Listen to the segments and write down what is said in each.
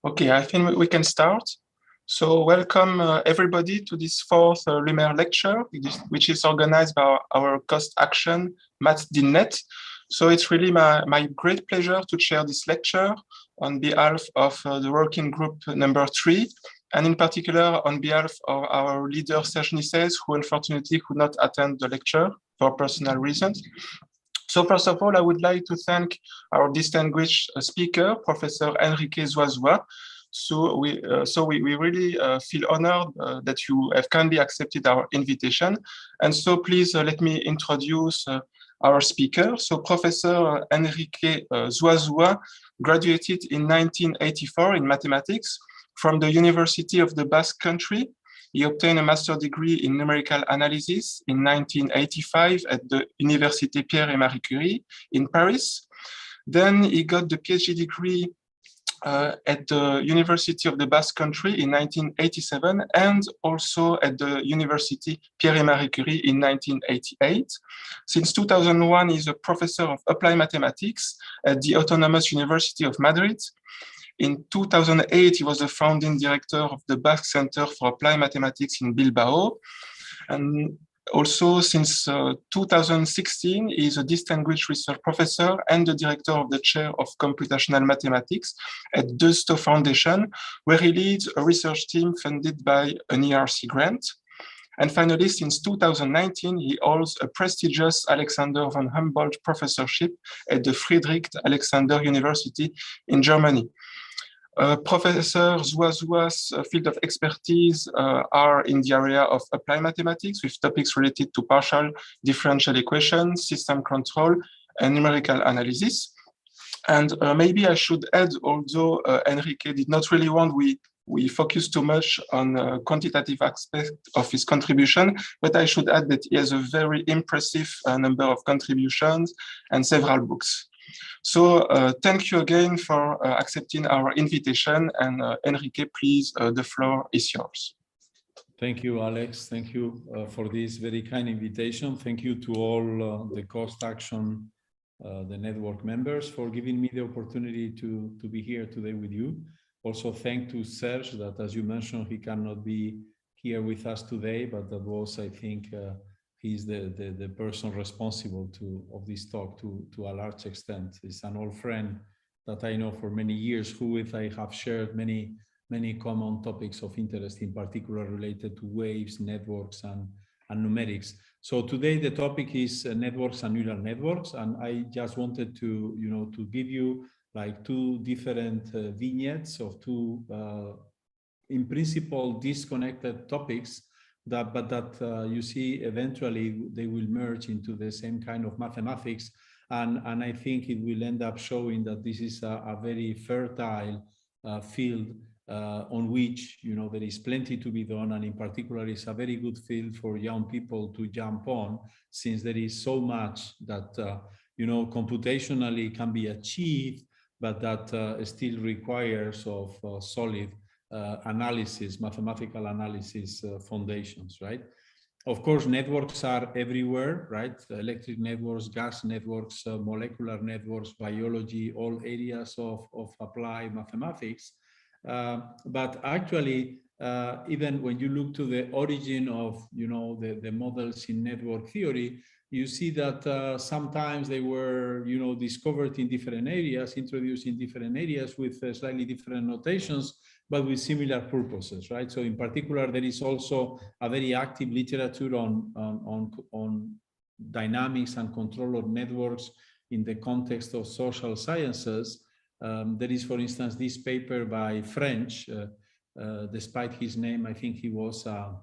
Okay, I think we can start. So welcome everybody to this fourth Lumer lecture, which is organized by our cost action, Math.net. So it's really my great pleasure to chair this lecture on behalf of the working group number 3, and in particular on behalf of our leader Serge Nices, who unfortunately could not attend the lecture for personal reasons. So first of all, I would like to thank our distinguished speaker, Professor Enrique Zuazua. So we really feel honored that you have kindly accepted our invitation. And so please let me introduce our speaker. So Professor Enrique Zuazua graduated in 1984 in mathematics from the University of the Basque Country. He obtained a master's degree in numerical analysis in 1985 at the Université Pierre et Marie Curie in Paris. Then he got the PhD degree at the University of the Basque Country in 1987 and also at the University Pierre et Marie Curie in 1988. Since 2001, he's a professor of applied mathematics at the Autonomous University of Madrid. In 2008, he was the founding director of the Basque Center for Applied Mathematics in Bilbao. And also, since 2016, he is a distinguished research professor and the director of the chair of computational mathematics at Deusto Foundation, where he leads a research team funded by an ERC grant. And finally, since 2019, he holds a prestigious Alexander von Humboldt professorship at the Friedrich Alexander University in Germany. Professor Zuazua's field of expertise are in the area of applied mathematics with topics related to partial differential equations, system control, and numerical analysis. And maybe I should add, although Enrique did not really want we focus too much on quantitative aspect of his contribution, but I should add that he has a very impressive number of contributions and several books. So thank you again for accepting our invitation, and Enrique, please, the floor is yours. Thank you, Alex. Thank you for this very kind invitation. Thank you to all the Cost Action, the network members, for giving me the opportunity to be here today with you. Also, thank to Serge that, as you mentioned, he cannot be here with us today, but that was, I think, he's the person responsible of this talk to a large extent. He's an old friend that I know for many years, who with I have shared many common topics of interest, in particular related to waves, networks, and numerics. So today the topic is networks and neural networks, and I just wanted to give you like two different vignettes of two, in principle, disconnected topics. But you see, eventually they will merge into the same kind of mathematics, and I think it will end up showing that this is a very fertile field on which there is plenty to be done, and in particular is a very good field for young people to jump on, since there is so much that computationally can be achieved, but that still requires of solid analysis, mathematical analysis foundations, right? Of course, networks are everywhere, right? Electric networks, gas networks, molecular networks, biology, all areas of applied mathematics. But actually, even when you look to the origin of, the models in network theory, you see that sometimes they were, discovered in different areas, introduced in different areas with slightly different notations, but with similar purposes, right? So in particular, there is also a very active literature on dynamics and control of networks in the context of social sciences. There is, for instance, this paper by French, despite his name, I think he was a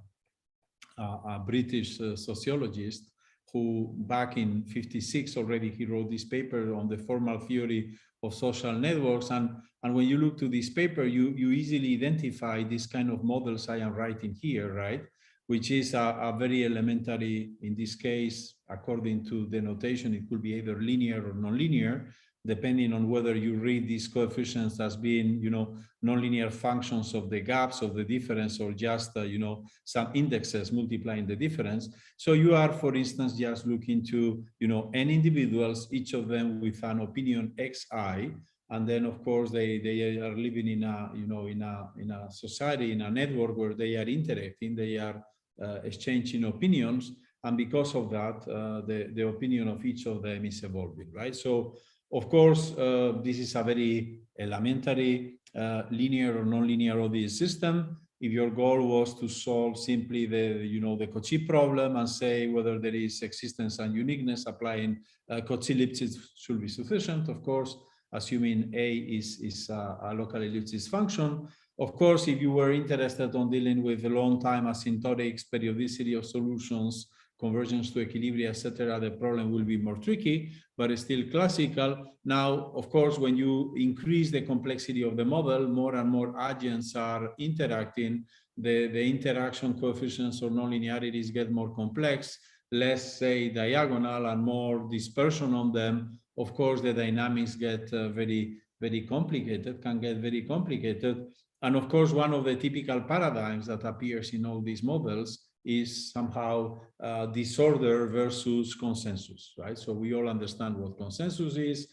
British sociologist, who back in '56 already, he wrote this paper on the formal theory of social networks. And when you look to this paper, you easily identify this kind of models I am writing here, right? Which is a very elementary, in this case, according to the notation, it could be either linear or nonlinear, depending on whether you read these coefficients as being, nonlinear functions of the gaps of the difference, or just, some indexes multiplying the difference. So you are, for instance, just looking to, n individuals, each of them with an opinion xi, And then, of course, they are living in a, in a society, in a network where they are interacting, they are exchanging opinions. And because of that, the opinion of each of them is evolving, right? So, of course, this is a very elementary linear or non-linear ODE system. If your goal was to solve simply the Cauchy problem and say whether there is existence and uniqueness, applying Cauchy ellipses should be sufficient, of course, assuming A is a local ellipsis function. Of course, if you were interested on dealing with the long time asymptotics, periodicity of solutions, convergence to equilibria, etc., the problem will be more tricky, but it's still classical. Now, of course, when you increase the complexity of the model, more and more agents are interacting, the interaction coefficients or nonlinearities get more complex, less, say, diagonal and more dispersion on them. Of course, the dynamics get very, very complicated, can get very complicated. And of course, one of the typical paradigms that appears in all these models is somehow disorder versus consensus, right? So we all understand what consensus is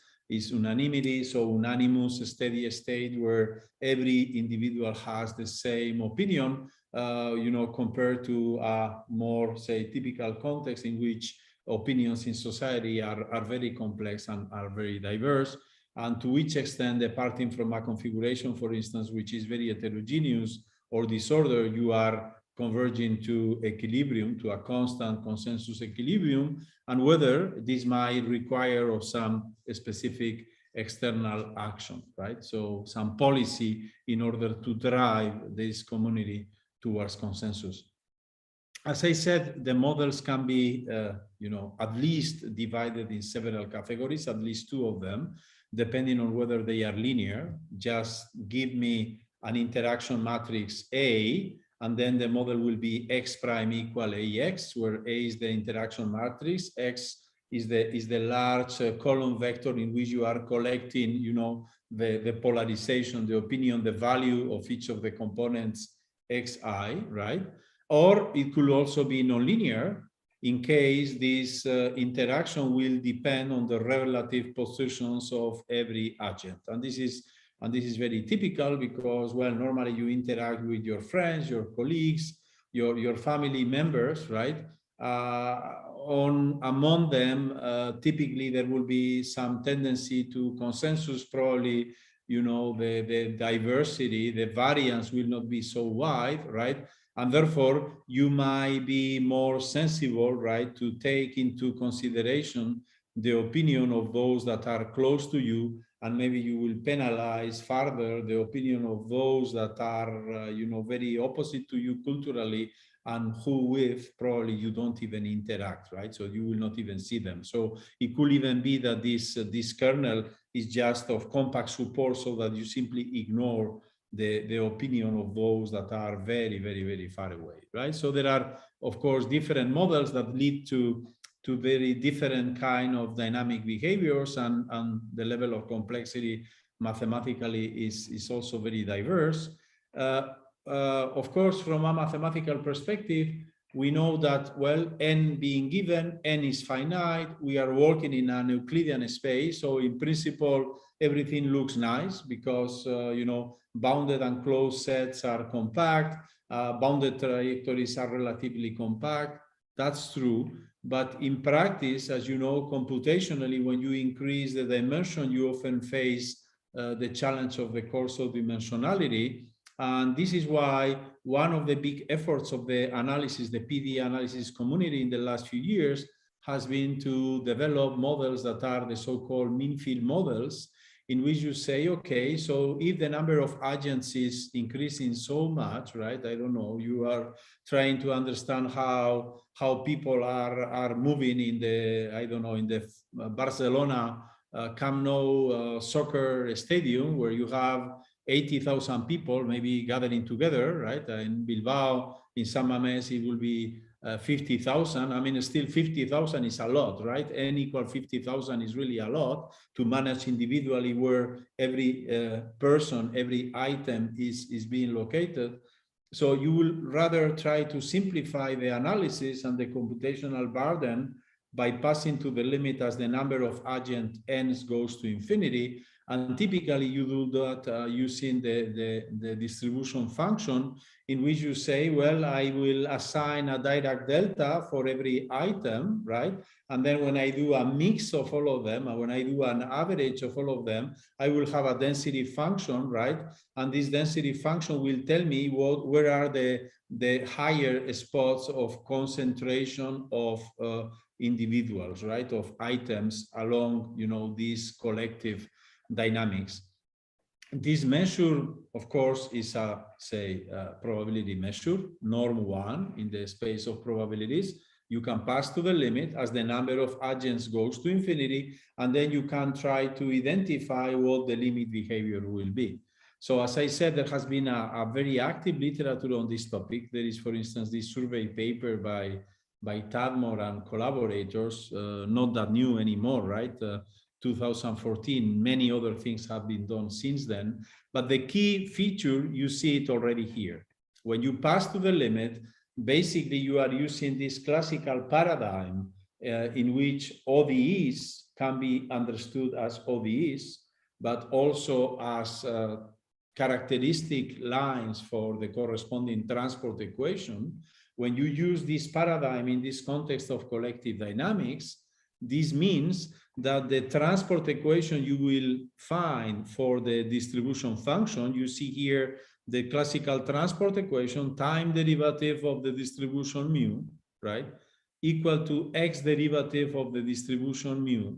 unanimity, so unanimous steady state where every individual has the same opinion, compared to a more, say, typical context in which opinions in society are very complex and are very diverse. And to which extent, departing from a configuration, for instance, which is very heterogeneous or disorder, you are converging to equilibrium, to a constant consensus equilibrium, and whether this might require of some specific external action, right? So some policy in order to drive this community towards consensus. As I said, the models can be, at least divided in several categories, at least two of them, depending on whether they are linear. Just give me an interaction matrix A, and then the model will be X prime equal AX, where A is the interaction matrix, X is the large column vector in which you are collecting, the polarization, the opinion, the value of each of the components Xi, right? Or it could also be nonlinear in case this interaction will depend on the relative positions of every agent. And this is very typical because, well, normally you interact with your friends, your colleagues, your family members, right? Among them, typically there will be some tendency to consensus, probably, the diversity, the variance will not be so wide, right? And therefore, you might be more sensible, right, to take into consideration the opinion of those that are close to you, and maybe you will penalize further the opinion of those that are, very opposite to you culturally, and who with probably you don't even interact, right? So you will not even see them. So it could even be that this kernel is just of compact support, so that you simply ignore the opinion of those that are very, very, very far away, right? So there are, of course, different models that lead to very different kind of dynamic behaviors, and the level of complexity mathematically is also very diverse. Of course, from a mathematical perspective, we know that, well, n being given, n is finite, we are working in an Euclidean space, so in principle, everything looks nice because, bounded and closed sets are compact, bounded trajectories are relatively compact. That's true. But in practice, as you know, computationally, when you increase the dimension, you often face the challenge of the Corso dimensionality. And this is why one of the big efforts of the analysis, the PD analysis community in the last few years, has been to develop models that are the so-called mean field models, in which you say, okay, so if the number of agents is increasing so much, right? I don't know, you are trying to understand how people are moving in the, I don't know, in the Barcelona Camp Nou soccer stadium, where you have 80,000 people maybe gathering together, right? In Bilbao, in San Mamés, it will be 50,000. I mean, still 50,000 is a lot, right? N equal 50,000 is really a lot to manage individually, where every person, every item is being located. So you will rather try to simplify the analysis and the computational burden by passing to the limit as the number of agent n's goes to infinity. And typically you do that using the distribution function, in which you say, well, I will assign a Dirac delta for every item, right? And then when I do a mix of all of them, and when I do an average of all of them, I will have a density function, right? And this density function will tell me where are the higher spots of concentration of individuals, right? Of items along, you know, these collective dynamics. This measure, of course, is a, say, probability measure, norm 1 in the space of probabilities. You can pass to the limit as the number of agents goes to infinity, and then you can try to identify what the limit behavior will be. So as I said, there has been a very active literature on this topic. There is, for instance, this survey paper by Tadmore and collaborators, not that new anymore, right? 2014, many other things have been done since then. But the key feature, you see it already here. When you pass to the limit, basically you are using this classical paradigm in which ODEs can be understood as ODEs, but also as characteristic lines for the corresponding transport equation. When you use this paradigm in this context of collective dynamics, this means that the transport equation you will find for the distribution function, you see here the classical transport equation, time derivative of the distribution mu, right, equal to x derivative of the distribution mu,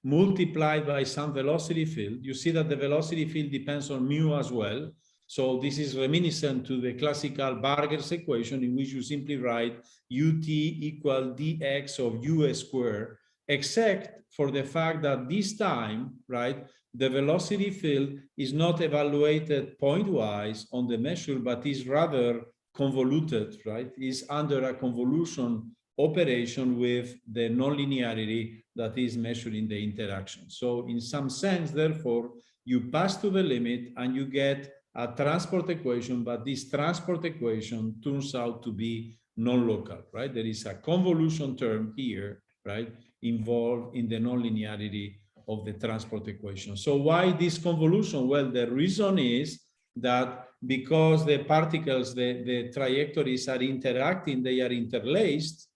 multiplied by some velocity field. You see that the velocity field depends on mu as well. So this is reminiscent to the classical Barger's equation, in which you simply write ut equal dx of u squared, except for the fact that this time, right, the velocity field is not evaluated point-wise on the measure, but is rather convoluted, right? Is under a convolution operation with the nonlinearity that is measuring the interaction. So in some sense, therefore, you pass to the limit and you get a transport equation, but this transport equation turns out to be non-local, right? There is a convolution term here, right, involved in the nonlinearity of the transport equation. So why this convolution? Well, the reason is that because the particles, the trajectories are interacting, they are interlaced,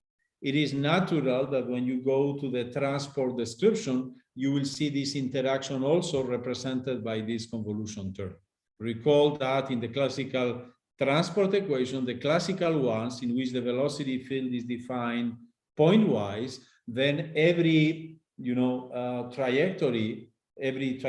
it is natural that when you go to the transport description, you will see this interaction also represented by this convolution term. Recall that in the classical transport equation, the classical ones in which the velocity field is defined point-wise, then every, you know, trajectory, every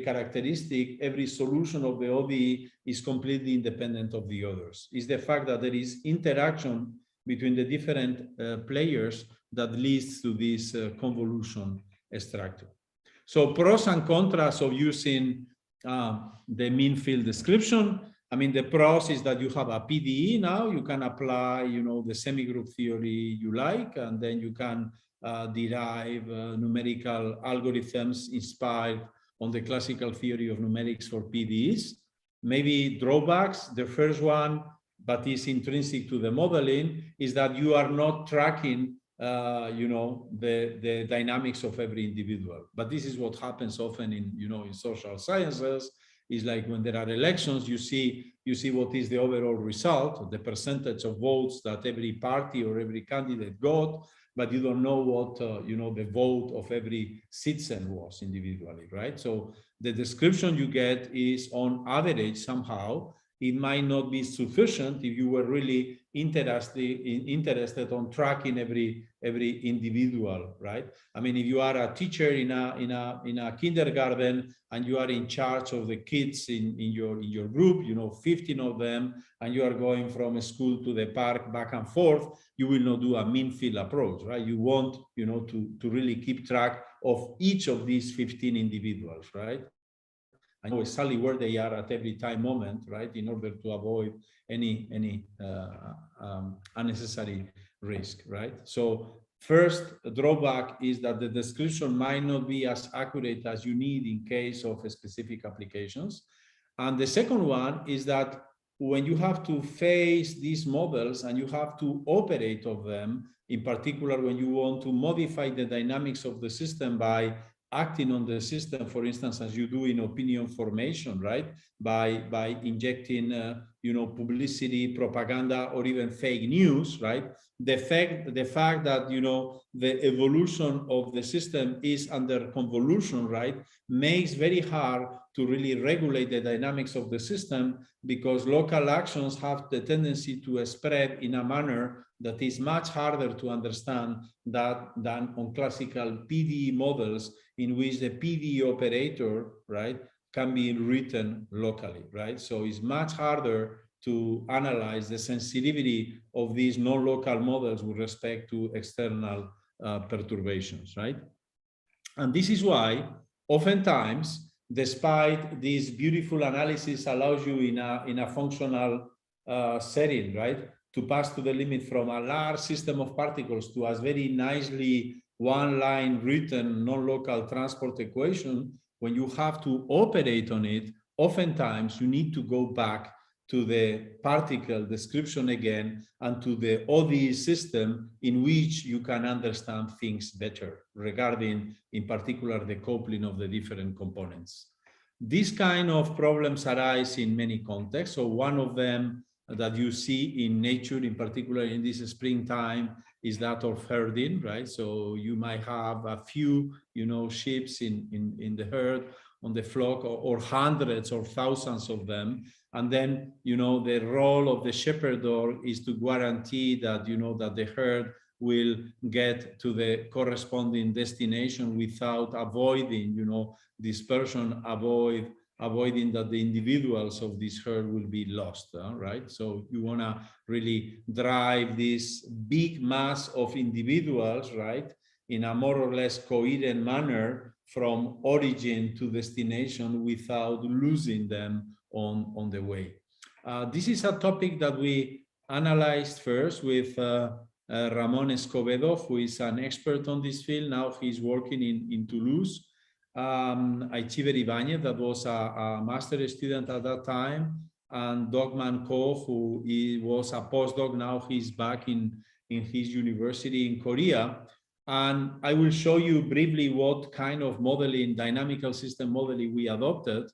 characteristic, every solution of the ODE is completely independent of the others. It's the fact that there is interaction between the different players that leads to this convolution structure. So pros and cons of using the mean field description. I mean, the pros is that you have a PDE now. You can apply, you know, the semigroup theory you like, and then you can derive numerical algorithms inspired on the classical theory of numerics for PDEs. Maybe drawbacks. The first one, but is intrinsic to the modeling, is that you are not tracking you know, the dynamics of every individual. But this is what happens often in, you know, in social sciences. Is like when there are elections, you see what is the overall result, the percentage of votes that every party or every candidate got, but you don't know what you know, the vote of every citizen was individually, right? So the description you get is on average somehow. It might not be sufficient if you were really interested on tracking every individual, right? I mean, if you are a teacher in a kindergarten and you are in charge of the kids in your group, you know, 15 of them, and you are going from a school to the park back and forth, you will not do a mean field approach, right? You want, you know, to really keep track of each of these 15 individuals, right? I know exactly where they are at every time moment, right, in order to avoid any unnecessary risk, right? So first drawback is that the description might not be as accurate as you need in case of specific applications. And the second one is that when you have to face these models and you have to operate of them, in particular when you want to modify the dynamics of the system by acting on the system, for instance, as you do in opinion formation, right? By injecting, publicity, propaganda, or even fake news, right? The fact that, the evolution of the system is under convolution, right, makes very hard to really regulate the dynamics of the system, because local actions have the tendency to spread in a manner that is much harder to understand than on classical PDE models, in which the PDE operator, right, can be written locally, right? So it's much harder to analyze the sensitivity of these non-local models with respect to external perturbations, right? And this is why oftentimes, despite this beautiful analysis allows you in a functional setting, right, to pass to the limit from a large system of particles to a very nicely one-line written non-local transport equation, when you have to operate on it, oftentimes you need to go back to the particle description again and to the ODE system, in which you can understand things better regarding, in particular, the coupling of the different components. These kind of problems arise in many contexts. So one of them that you see in nature, in particular in this springtime, is that of herding, right? So you might have a few, sheep in the herd, on the flock, or hundreds or thousands of them. And then, the role of the shepherd dog is to guarantee that, that the herd will get to the corresponding destination without avoiding, dispersion, avoiding that the individuals of this herd will be lost, right? So you want to really drive this big mass of individuals, right, in a more or less coherent manner from origin to destination without losing them on the way. This is a topic that we analyzed first with Ramon Escobedo, who is an expert on this field. Now he's working in Toulouse. Aichiber Ibanez, that was a master student at that time, and Dogman Ko, who was a postdoc. Now he's back in his university in Korea. And I will show you briefly what kind of modeling, dynamical system modeling, we adopted.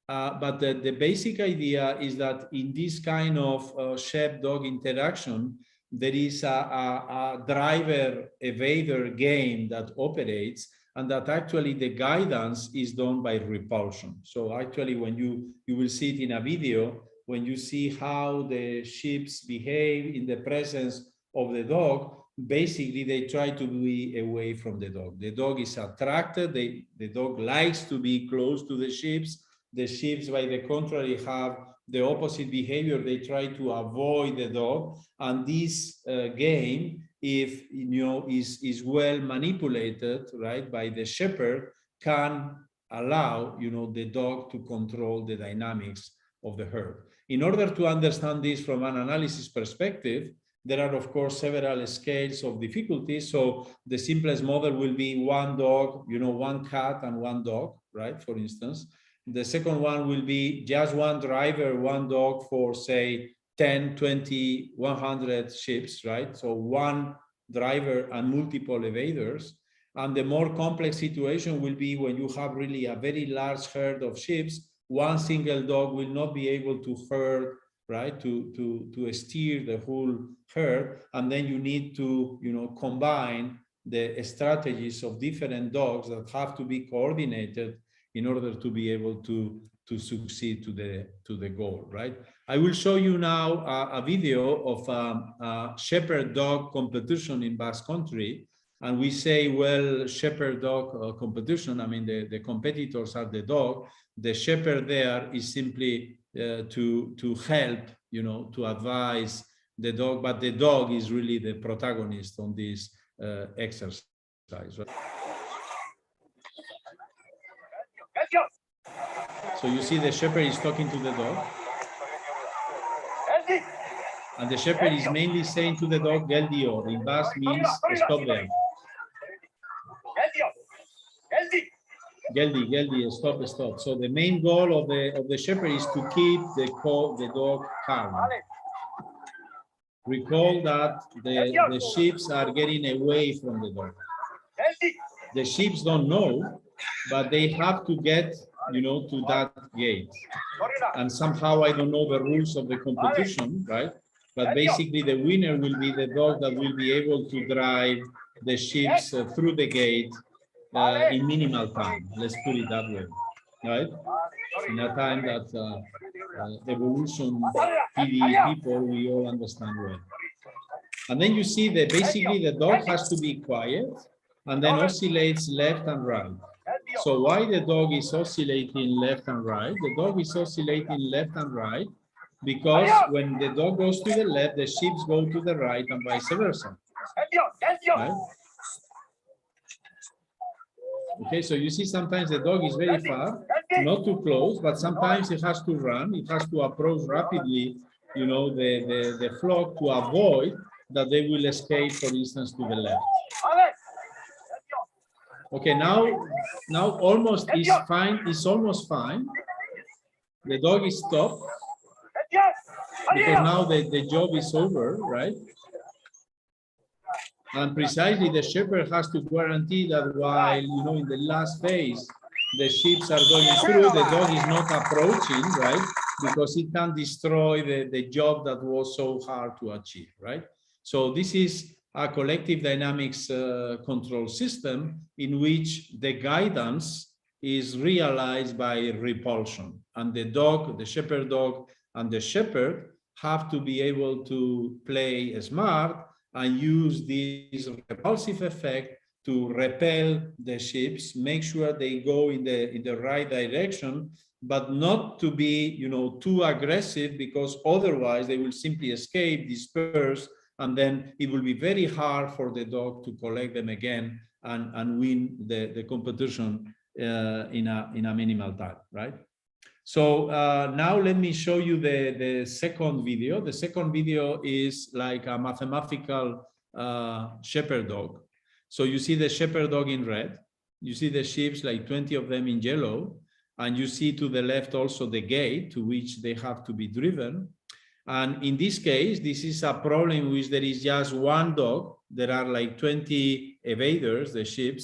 But the basic idea is that in this kind of sheep-dog interaction, there is a driver-evader game that operates, and that actually the guidance is done by repulsion. So actually, when you will see it in a video, when you see how the sheep behave in the presence of the dog, basically they try to be away from the dog. The dog is attracted, the dog likes to be close to the sheep. The sheep, by the contrary, have the opposite behavior. They try to avoid the dog. And this game, if is well manipulated, right, by the shepherd, can allow the dog to control the dynamics of the herd. In order to understand this from an analysis perspective, there are, of course, several scales of difficulty. So the simplest model will be one dog, one cat and one dog, right, for instance. The second one will be just one driver, one dog for, say, 10, 20, 100 sheep, right? So one driver and multiple evaders. And the more complex situation will be when you have really a very large herd of sheep. One single dog will not be able to herd, right, to steer the whole herd. And then you need to, combine the strategies of different dogs that have to be coordinated in order to be able to succeed to the goal, right? I will show you now a video of a shepherd dog competition in Basque Country. And we say, well, shepherd dog competition, I mean, the competitors are the dog. The shepherd there is simply to help, to advise the dog, but the dog is really the protagonist on this exercise, right? So you see the shepherd is talking to the dog. And the shepherd is mainly saying to the dog, Geldio. In Basque means stop there. Geldi, Geldi, stop, stop. So the main goal of the shepherd is to keep the dog calm. Recall that the sheep are getting away from the dog. The sheep don't know but they have to get, you know, to that gate. And somehow I don't know the rules of the competition, right? But basically the winner will be the dog that will be able to drive the sheep through the gate in minimal time. Let's put it that way, right? In a time that evolution PD people we all understand well. And then you see that basically the dog has to be quiet and then oscillates left and right. So why the dog is oscillating left and right? The dog is oscillating left and right because when the dog goes to the left, the sheep go to the right and vice versa. Right? Okay, so you see sometimes the dog is very far, not too close, but sometimes it has to run, it has to approach rapidly, you know, the flock to avoid that they will escape, for instance, to the left. Okay, now almost is fine, it's almost fine. The dog is stopped because now the job is over, right? And precisely the shepherd has to guarantee that while, you know, in the last phase, the sheep are going through, the dog is not approaching, right? Because it can destroy the job that was so hard to achieve, right? So this is a collective dynamics control system in which the guidance is realized by repulsion. And the dog, the shepherd dog and the shepherd have to be able to play smart and use this repulsive effect to repel the sheep, make sure they go in the right direction, but not to be, you know, too aggressive, because otherwise they will simply escape, disperse, and then it will be very hard for the dog to collect them again and win the competition in a minimal time, right? So now let me show you the second video. The second video is like a mathematical shepherd dog. So you see the shepherd dog in red. You see the sheep, like 20 of them in yellow. And you see to the left also the gate to which they have to be driven. And in this case, this is a problem in which there is just one dog. There are like 20 evaders, the sheep.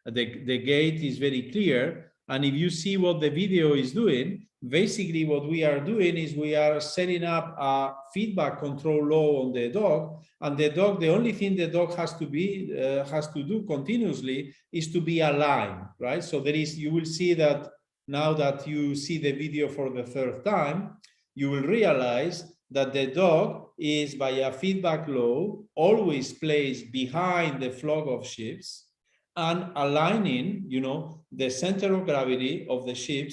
The gate is very clear. And if you see what the video is doing, basically what we are doing is we are setting up a feedback control law on the dog. And the dog, the only thing the dog has to do continuously is to be aligned, right? So there is, you will see that now that you see the video for the third time, you will realize that the dog is, by a feedback law, always placed behind the flock of sheep and aligning, you know, the center of gravity of the sheep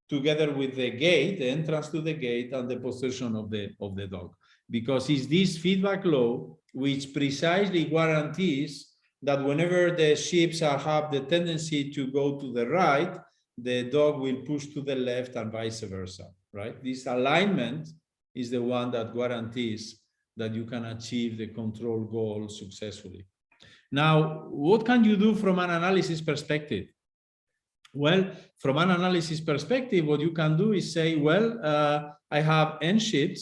together with the gate, the entrance to the gate, and the position of the dog. Because it's this feedback law which precisely guarantees that whenever the sheep have the tendency to go to the right, the dog will push to the left and vice versa, right? This alignment is the one that guarantees that you can achieve the control goal successfully. Now, what can you do from an analysis perspective? Well, from an analysis perspective, what you can do is say, well, I have n sheep.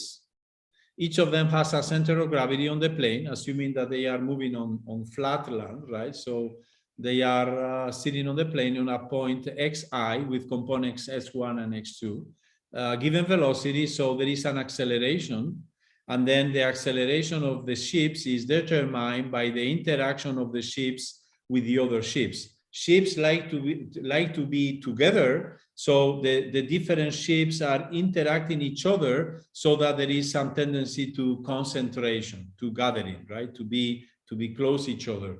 Each of them has a center of gravity on the plane, assuming that they are moving on flat land, right? So they are sitting on the plane on a point xi with components s1 and x2, given velocity. So there is an acceleration. And then the acceleration of the ships is determined by the interaction of the ships with the other ships. Ships like to be together, so the different ships are interacting each other, so that there is some tendency to concentration, to gathering, right? To be close each other.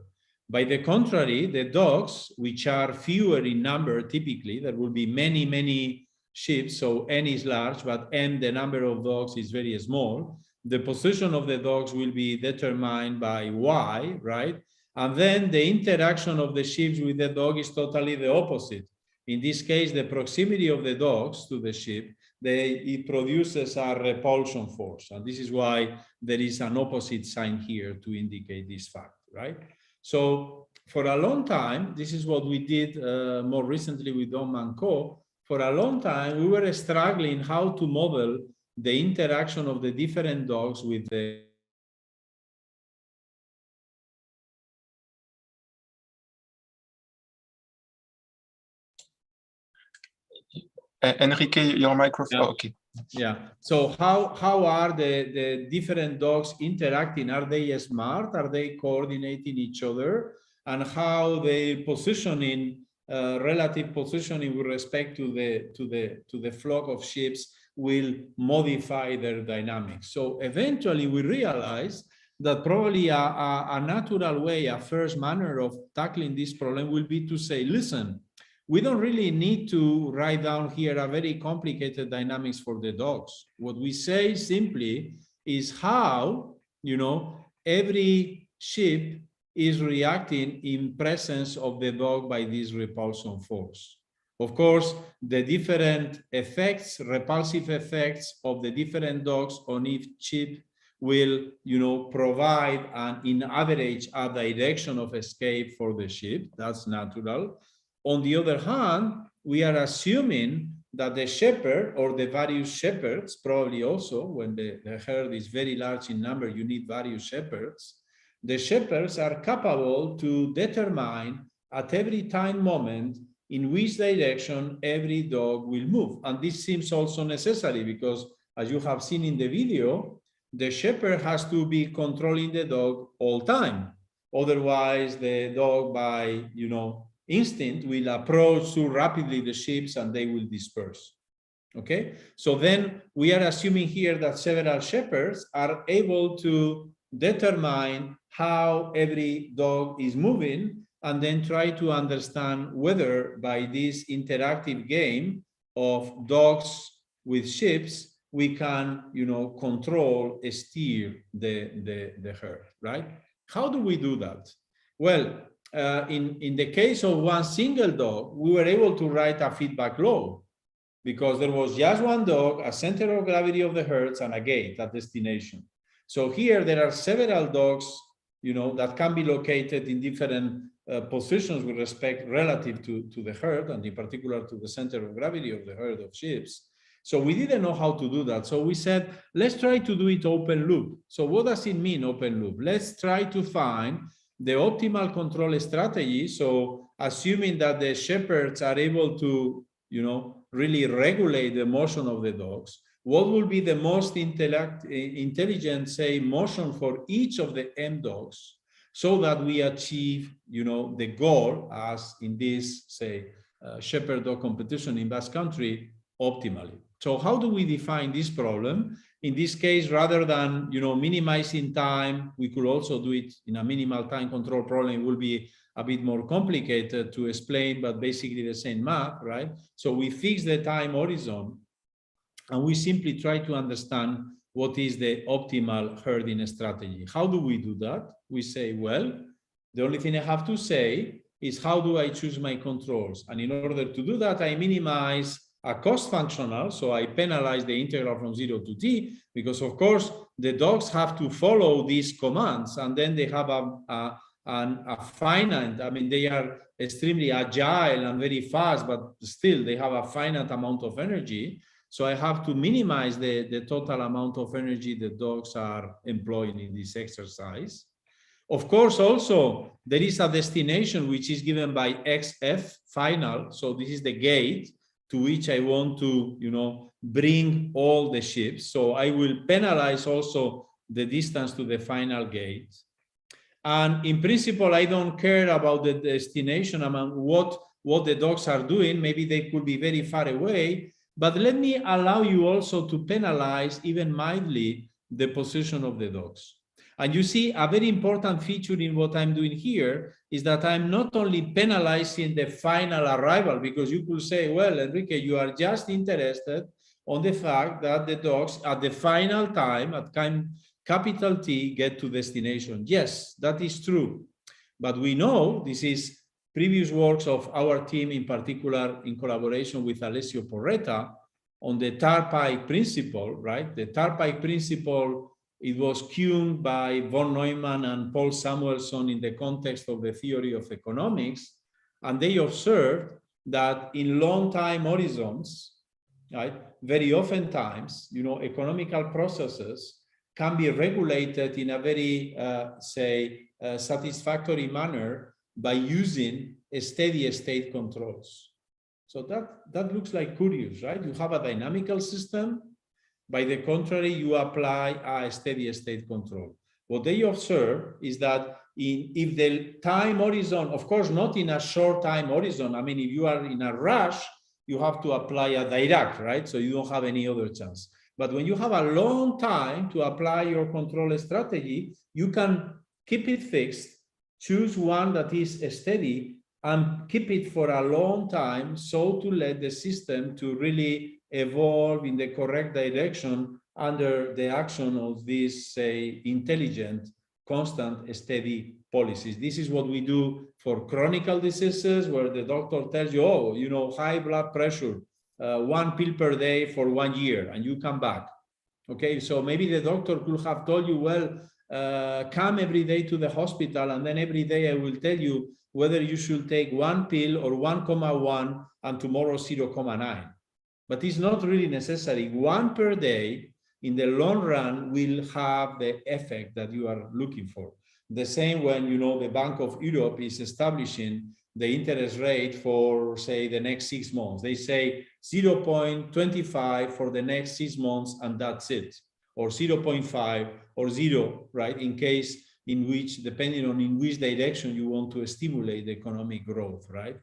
By the contrary, the dogs, which are fewer in number, typically there will be many ships, so n is large, but n, the number of dogs, is very small. The position of the dogs will be determined by y, right? And then the interaction of the sheep with the dog is totally the opposite. In this case, the proximity of the dogs to the sheep, it produces a repulsion force. And this is why there is an opposite sign here to indicate this fact, right? So for a long time, this is what we did more recently with Dom and Co. For a long time, we were struggling how to model the interaction of the different dogs with the Enrique, your microphone. Yeah. Oh, okay. Yeah. So how are the different dogs interacting? Are they smart? Are they coordinating each other? And how they positioning, relative positioning with respect to the flock of sheep will modify their dynamics. So eventually we realize that probably a natural way, a first manner of tackling this problem will be to say, listen, we don't really need to write down here a very complicated dynamics for the dogs. What we say simply is how, every sheep is reacting in presence of the dog by this repulsion force. Of course, the different effects, repulsive effects of the different dogs on each sheep will, provide in average a direction of escape for the sheep. That's natural. On the other hand, we are assuming that the shepherd or the various shepherds, probably also when the herd is very large in number, you need various shepherds. The shepherds are capable to determine at every time moment in which direction every dog will move. And this seems also necessary because, as you have seen in the video, the shepherd has to be controlling the dog all time. Otherwise, the dog by, instinct will approach too rapidly the sheep and they will disperse. Okay, so then we are assuming here that several shepherds are able to determine how every dog is moving and then try to understand whether by this interactive game of dogs with sheep we can, control, steer the herd, right? How do we do that? Well, in the case of one single dog, we were able to write a feedback law because there was just one dog, a center of gravity of the herds, and a gate at destination. So here there are several dogs, that can be located in different positions with respect relative to the herd, and in particular to the center of gravity of the herd of sheep. So we didn't know how to do that. So we said, let's try to do it open loop. So what does it mean, open loop? Let's try to find the optimal control strategy. So assuming that the shepherds are able to, really regulate the motion of the dogs, what will be the most intelligent, say, motion for each of the M dogs so that we achieve, the goal as in this, say, shepherd dog competition in Basque Country optimally. So how do we define this problem? In this case, rather than, minimizing time, we could also do it in a minimal time control problem. It will be a bit more complicated to explain, but basically the same math, right? So we fix the time horizon and we simply try to understand what is the optimal herding strategy. How do we do that? We say, well, the only thing I have to say is how do I choose my controls? And in order to do that, I minimize a cost functional, so I penalize the integral from 0 to t, because of course the dogs have to follow these commands, and then they have a finite, I mean, they are extremely agile and very fast, but still they have a finite amount of energy. So I have to minimize the total amount of energy the dogs are employing in this exercise. Of course, also there is a destination which is given by XF final. So this is the gate to which I want to, bring all the ships. So I will penalize also the distance to the final gate. And in principle, I don't care about the destination, among what the dogs are doing. Maybe they could be very far away, but let me allow you also to penalize even mildly the position of the dogs. And you see, a very important feature in what I'm doing here is that I'm not only penalizing the final arrival, because you could say, well, Enrique, you are just interested on the fact that the dogs at the final time, at capital T, get to destination. Yes, that is true. But we know, this is previous works of our team, in particular in collaboration with Alessio Porretta, on the Tarpike principle, right? The Tarpike principle, it was coined by von Neumann and Paul Samuelson in the context of the theory of economics. And they observed that in long time horizons, right, very often times, economical processes can be regulated in a very, satisfactory manner by using steady state controls. So that looks like curious, right? You have a dynamical system. By the contrary, you apply a steady state control. What they observe is that if the time horizon, of course, not in a short time horizon. I mean, if you are in a rush, you have to apply a Dirac, right? So you don't have any other chance. But when you have a long time to apply your control strategy, you can keep it fixed, choose one that is steady, and keep it for a long time, so to let the system to really evolve in the correct direction under the action of these, say, intelligent, constant, steady policies. This is what we do for chronic diseases, where the doctor tells you, oh, you know, high blood pressure, 1 pill per day for 1 year, and you come back. Okay, so maybe the doctor could have told you, well, come every day to the hospital, and then every day I will tell you whether you should take 1 pill or 1,1 and tomorrow 0,9. But it's not really necessary. 1 per day in the long run will have the effect that you are looking for. The same when, you know, the Bank of Europe is establishing the interest rate for, say, the next 6 months. They say 0.25 for the next 6 months, and that's it. Or 0.5 or 0, right? In case in which, depending on in which direction you want to stimulate the economic growth, right?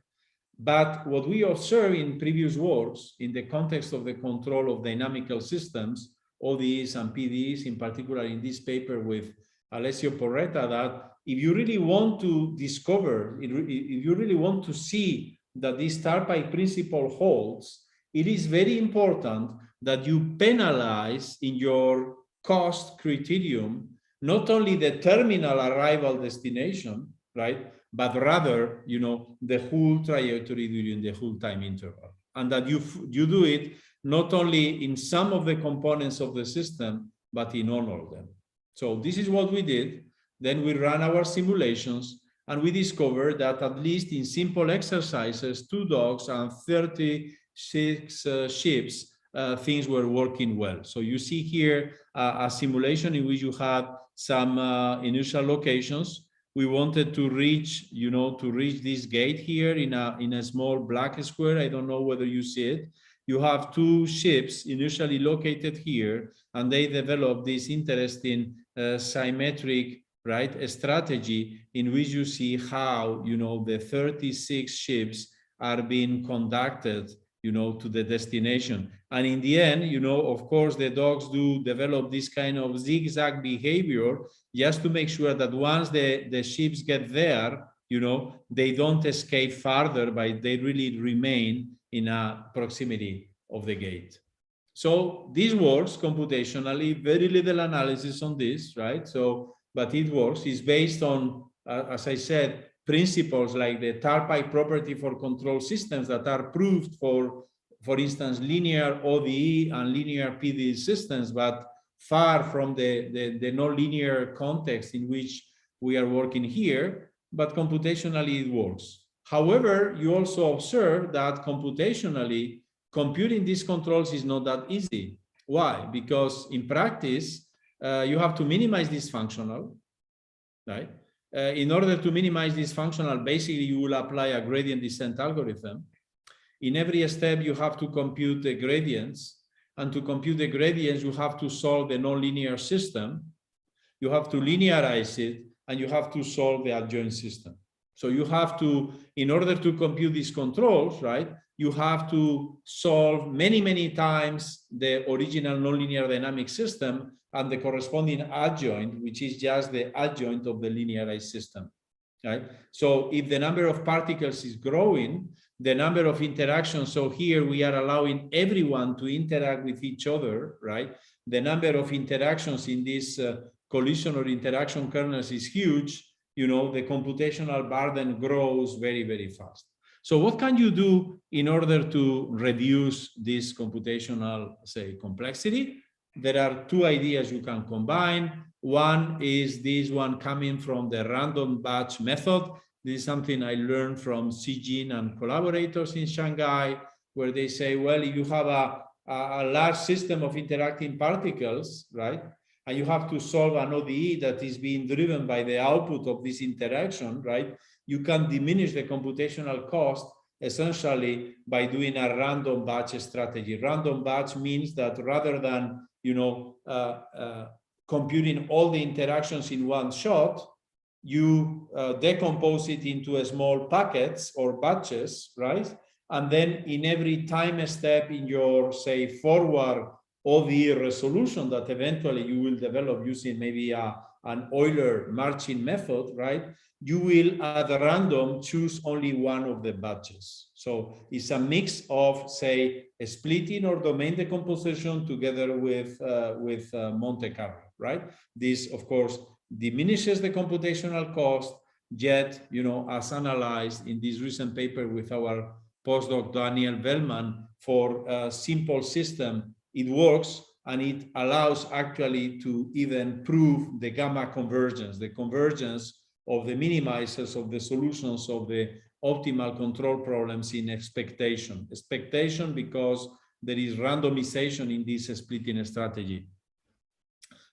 But what we observe in previous works, in the context of the control of dynamical systems, ODEs and PDEs, in particular in this paper with Alessio Porretta, that if you really want to discover, if you really want to see that this Tarpei principle holds, it is very important that you penalize in your cost criterion not only the terminal arrival destination, right, but rather, you know, the whole trajectory during the whole time interval, and that you do it not only in some of the components of the system, but in all of them. So this is what we did. Then we ran our simulations, and we discovered that at least in simple exercises, 2 dogs and 36 ships, things were working well. So you see here a simulation in which you had some initial locations. We wanted to reach, you know, to reach this gate here in a small black square. I don't know whether you see it. You have 2 ships initially located here, and they develop this interesting symmetric, right, strategy in which you see how, you know, the 36 ships are being conducted, you know, to the destination. And in the end, you know, of course, the dogs do develop this kind of zigzag behavior just to make sure that once the ships get there, you know, they don't escape farther, but they really remain in a proximity of the gate. So this works computationally, very little analysis on this, right? So, but it works. It's based on, as I said, principles like the Tarpei property for control systems that are proved for instance, linear ODE and linear PDE systems, but far from the non-linear context in which we are working here, but computationally it works. However, you also observe that computationally, computing these controls is not that easy. Why? Because in practice, you have to minimize this functional, right? In order to minimize this functional, basically you will apply a gradient descent algorithm. In every step, you have to compute the gradients, and to compute the gradients, you have to solve the nonlinear system, you have to linearize it, and you have to solve the adjoint system. So you have to, in order to compute these controls, right, you have to solve many, many times the original nonlinear dynamic system and the corresponding adjoint, which is just the adjoint of the linearized system, right? So if the number of particles is growing, the number of interactions, so here we are allowing everyone to interact with each other, right? The number of interactions in this collision or interaction kernels is huge, you know, the computational burden grows very, very fast. So what can you do in order to reduce this computational, say, complexity? There are 2 ideas you can combine. One is this one coming from the random batch method. This is something I learned from Xijin and collaborators in Shanghai, where they say, well, if you have a large system of interacting particles, right, and you have to solve an ODE that is being driven by the output of this interaction, right, you can diminish the computational cost essentially by doing a random batch strategy. Random batch means that rather than, computing all the interactions in one shot, you decompose it into small packets or batches, right? And then in every time step in your, say, forward ODE resolution that eventually you will develop using maybe an Euler marching method, right? You will at random choose only one of the batches. So it's a mix of, say, a splitting or domain decomposition together with Monte Carlo, right? This, of course, diminishes the computational cost, yet, as analyzed in this recent paper with our postdoc Daniel Bellman, for a simple system, it works, and it allows actually to even prove the gamma convergence, the convergence of the minimizers of the solutions of the optimal control problems in expectation. Expectation because there is randomization in this splitting strategy.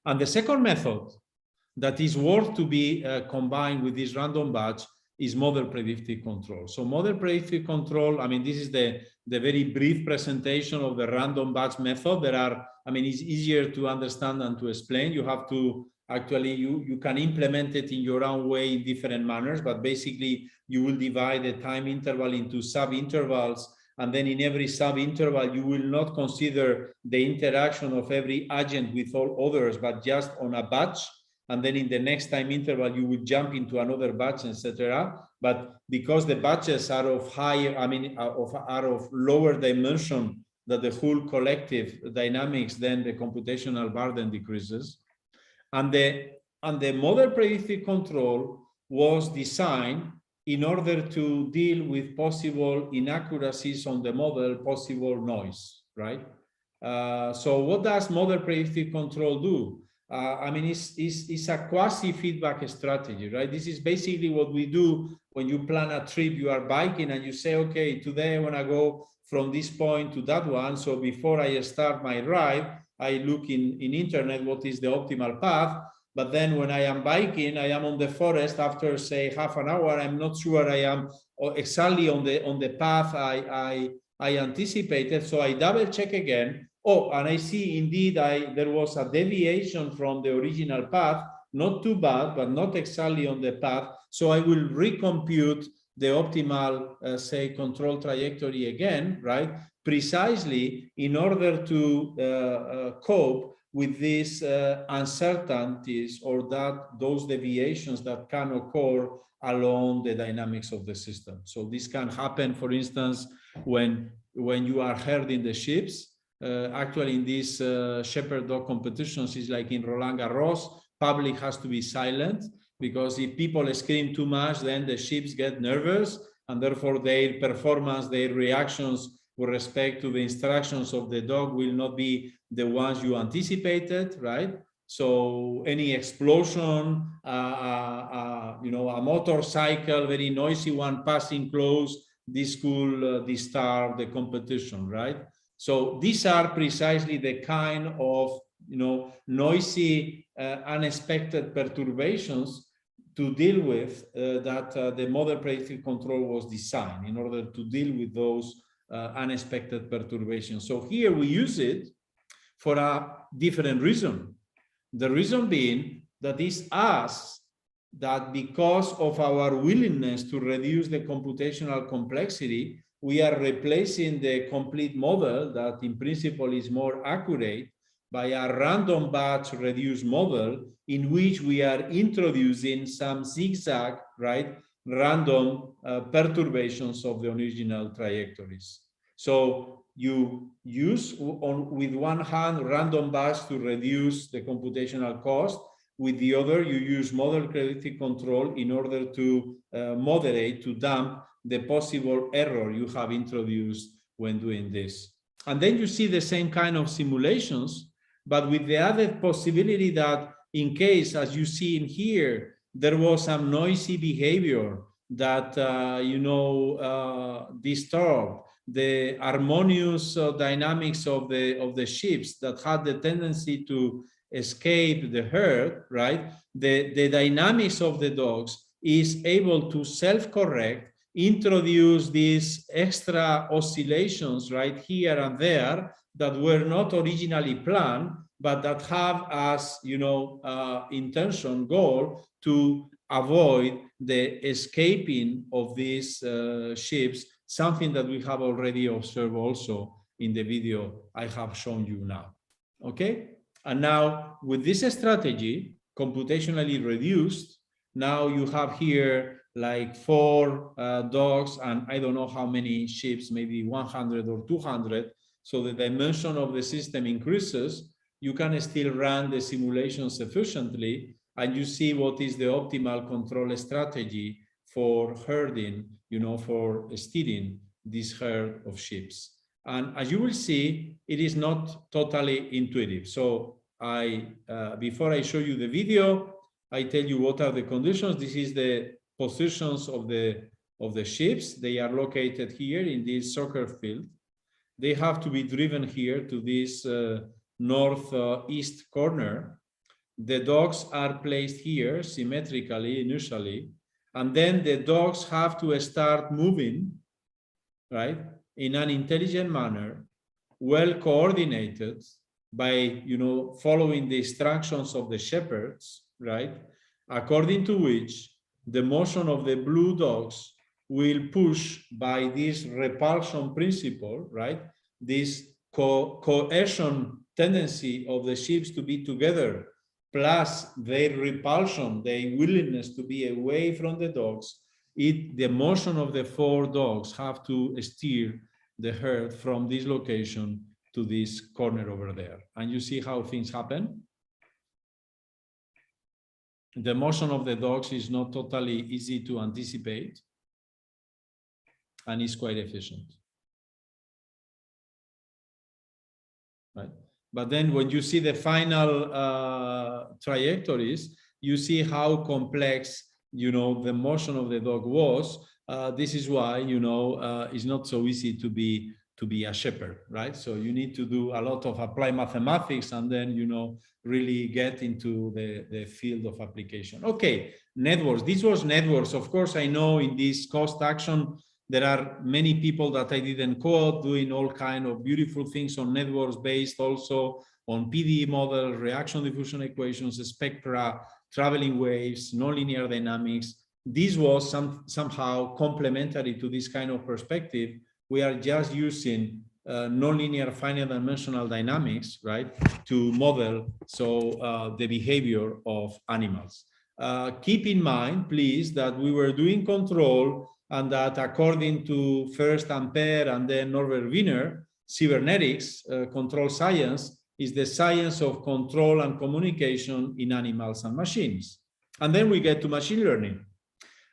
And the second method that is worth to be combined with this random batch is model predictive control. So model predictive control, this is the very brief presentation of the random batch method. There are, it's easier to understand than to explain. You have to actually, you can implement it in your own way in different manners, but basically you will divide the time interval into sub-intervals, and then in every sub-interval, you will not consider the interaction of every agent with all others, but just on a batch. And then in the next time interval, you will jump into another batch, etc. But because the batches are of higher, are of lower dimension than the whole collective dynamics, then the computational burden decreases. And the model predictive control was designed in order to deal with possible inaccuracies on the model, possible noise, right? So what does model predictive control do? It's a quasi-feedback strategy, right? This is basically what we do when you plan a trip. You are biking and you say, okay, today I want to go from this point to that one. So before I start my ride, I look in internet what is the optimal path. But then when I am biking, I am on the forest after, say, half an hour. I'm not sure I am exactly on the path I anticipated. So I double check again. Oh, and I see indeed there was a deviation from the original path, not too bad, but not exactly on the path. So I will recompute the optimal, say, control trajectory again, right? Precisely in order to cope with these uncertainties or those deviations that can occur along the dynamics of the system. So this can happen, for instance, when you are herding the sheep. Actually, in these shepherd dog competitions, it's like in Roland Garros, public has to be silent, because if people scream too much, then the sheep get nervous, and therefore their performance, their reactions with respect to the instructions of the dog will not be the ones you anticipated, right? So any explosion, a motorcycle, very noisy one passing close, this could disturb the competition, right? So these are precisely the kind of noisy, unexpected perturbations to deal with that the model predictive control was designed in order to deal with those unexpected perturbations. So here we use it for a different reason. The reason being that it's us that, because of our willingness to reduce the computational complexity, we are replacing the complete model that in principle is more accurate by a random batch reduced model in which we are introducing some zigzag, right, random perturbations of the original trajectories. So you use with one hand random batch to reduce the computational cost. With the other, you use model predictive control in order to moderate, to damp the possible error you have introduced when doing this. And then you see the same kind of simulations, but with the added possibility that in case, as you see in here, there was some noisy behavior that, disturbed the harmonious dynamics of the ships that had the tendency to escape the herd, right? The dynamics of the dogs is able to self-correct introduce these extra oscillations right here and there that were not originally planned, but that have as, you know, intention, goal to avoid the escaping of these ships, something that we have already observed also in the video I have shown you now. Okay, and now with this strategy, computationally reduced, now you have here like 4 dogs and I don't know how many ships, maybe 100 or 200. So the dimension of the system increases. You can still run the simulation sufficiently, and you see what is the optimal control strategy for herding, you know, for steering this herd of ships. And as you will see, it is not totally intuitive. So before I show you the video, I tell you what are the conditions. This is the positions of the ships. They are located here in this soccer field. They have to be driven here to this northeast corner. The dogs are placed here symmetrically initially, and then the dogs have to start moving, right, in an intelligent manner, well coordinated by, you know, following the instructions of the shepherds, right, according to which the motion of the blue dogs will push by this repulsion principle, right, this cohesion tendency of the ships to be together, plus their repulsion, their willingness to be away from the dogs, the motion of the 4 dogs have to steer the herd from this location to this corner over there. And you see how things happen. The motion of the dogs is not totally easy to anticipate, and is quite efficient. Right? But then when you see the final trajectories, you see how complex, you know, the motion of the dog was. This is why, you know, it's not so easy to be a shepherd, right? So you need to do a lot of applied mathematics and then, you know, really get into the field of application. Okay, networks. This was networks. Of course, I know in this cost action, there are many people that I didn't quote doing all kind of beautiful things on networks based also on PDE models, reaction diffusion equations, spectra, traveling waves, nonlinear dynamics. This was somehow complementary to this kind of perspective. We are just using nonlinear finite dimensional dynamics, right, to model the behavior of animals. Keep in mind, please, that we were doing control, and that according to first Ampere and then Norbert Wiener, cybernetics, control science, is the science of control and communication in animals and machines. And then we get to machine learning.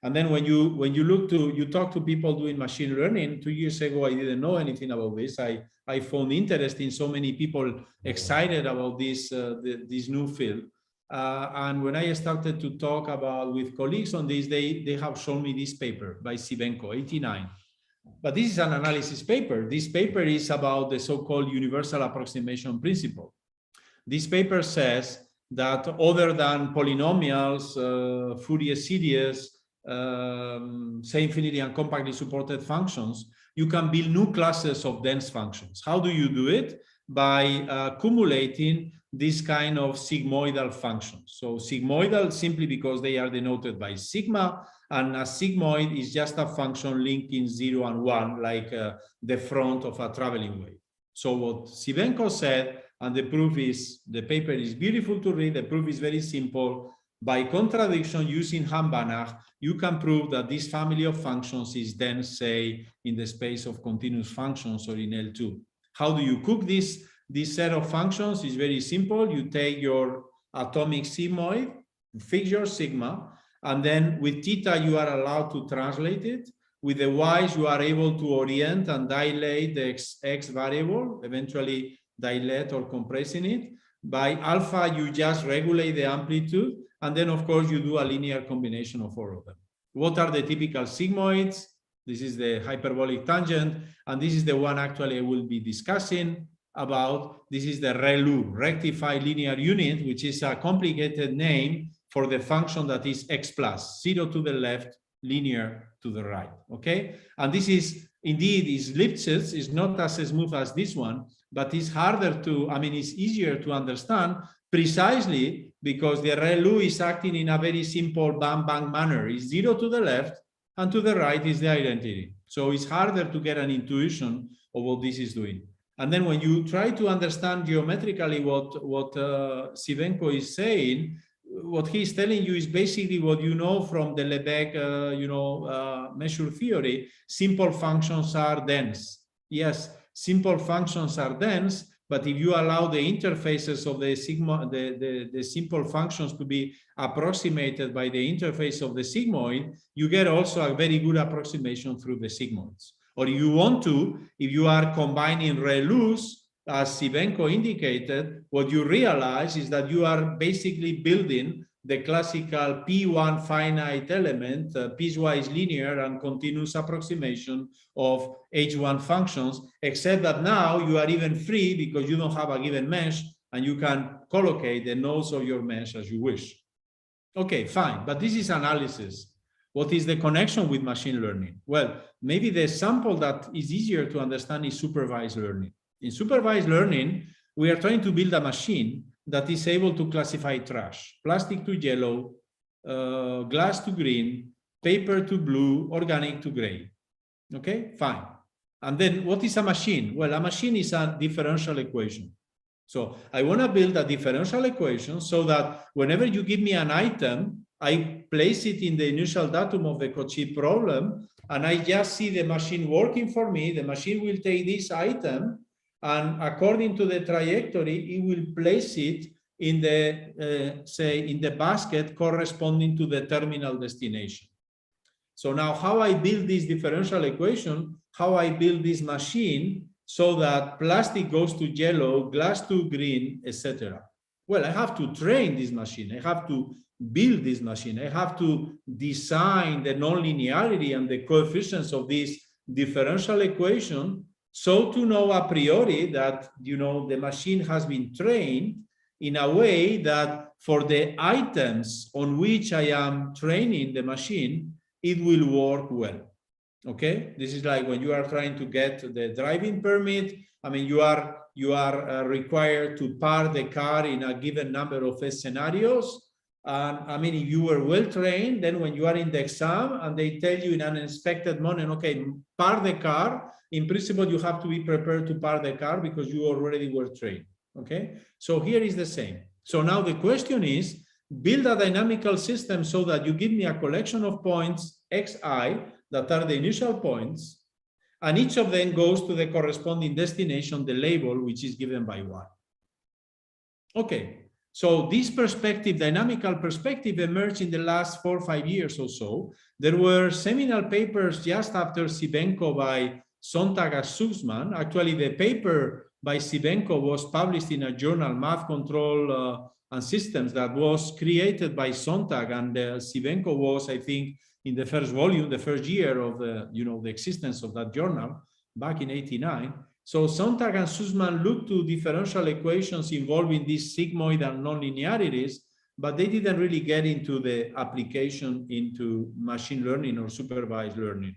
And then when you talk to people doing machine learning, 2 years ago, I didn't know anything about this. I found interest in so many people excited about this new field. And when I started to talk with colleagues on this, they have shown me this paper by Sivenko, 89. But this is an analysis paper. This paper is about the so-called universal approximation principle. This paper says that other than polynomials, Fourier series, say infinity and compactly supported functions, you can build new classes of dense functions. How do you do it? By accumulating this kind of sigmoidal functions. So sigmoidal simply because they are denoted by sigma, and a sigmoid is just a function linking 0 and 1, like the front of a traveling wave. So what Sivenko said, and the proof is, the paper is beautiful to read, the proof is very simple. By contradiction, using Ham-Banach, you can prove that this family of functions is dense, say, in the space of continuous functions or in L2. How do you cook this set of functions? Is very simple. You take your atomic sigmoid, fix your sigma, and then with theta, you are allowed to translate it. With the y's, you are able to orient and dilate the x variable, eventually dilate or compressing it. By alpha, you just regulate the amplitude. And then, of course, you do a linear combination of all of them. What are the typical sigmoids? This is the hyperbolic tangent. And this is the one actually I will be discussing about. This is the ReLU, rectified linear unit, which is a complicated name for the function that is x plus, 0 to the left, linear to the right, okay? And this is indeed ellipses is not as smooth as this one, but it's harder to, I mean, it's easier to understand precisely because the ReLU is acting in a very simple bang-bang manner. It's 0 to the left and to the right is the identity. So it's harder to get an intuition of what this is doing. And then when you try to understand geometrically what Sivenko is saying, what he's telling you is basically what you know from the Lebesgue, measure theory. Simple functions are dense. Yes, simple functions are dense, but if you allow the interfaces of the the simple functions to be approximated by the interface of the sigmoid, you get also a very good approximation through the sigmoids. Or you want to, if you are combining ReLUs, as Sivenko indicated, what you realize is that you are basically building the classical P1 finite element, piecewise linear and continuous approximation of H1 functions, except that now you are even free because you don't have a given mesh and you can collocate the nodes of your mesh as you wish. Okay, fine, but this is analysis. What is the connection with machine learning? Well, maybe the sample that is easier to understand is supervised learning. In supervised learning, we are trying to build a machine that is able to classify trash, plastic to yellow, glass to green, paper to blue, organic to gray. Okay, fine. And then what is a machine? Well, a machine is a differential equation. So I want to build a differential equation so that whenever you give me an item, I place it in the initial datum of the Cauchy problem, and I just see the machine working for me. The machine will take this item, and according to the trajectory, it will place it in the, say, in the basket corresponding to the terminal destination. So now how I build this differential equation, how I build this machine so that plastic goes to yellow, glass to green, etc. Well, I have to train this machine. I have to build this machine. I have to design the nonlinearity and the coefficients of this differential equation so to know a priori that, you know, the machine has been trained in a way that for the items on which I am training the machine, it will work well. Okay, this is like when you are trying to get the driving permit. I mean, you are required to park the car in a given number of scenarios. And I mean, if you were well trained, then when you are in the exam and they tell you in an unexpected moment, okay, park the car, in principle, you have to be prepared to park the car because you already were trained. Okay, so here is the same. So now the question is, build a dynamical system so that you give me a collection of points xi that are the initial points, and each of them goes to the corresponding destination, the label, which is given by y. Okay. So this perspective, dynamical perspective, emerged in the last 4 or 5 years or so. There were seminal papers just after Sivenko by Sontag and Sussman. Actually, the paper by Sivenko was published in a journal, Math Control and Systems, that was created by Sontag, and Sivenko was, I think, in the first volume, the first year of the, you know, the existence of that journal back in '89. So Sontag and Sussman looked to differential equations involving these sigmoid and nonlinearities, but they didn't really get into the application into machine learning or supervised learning.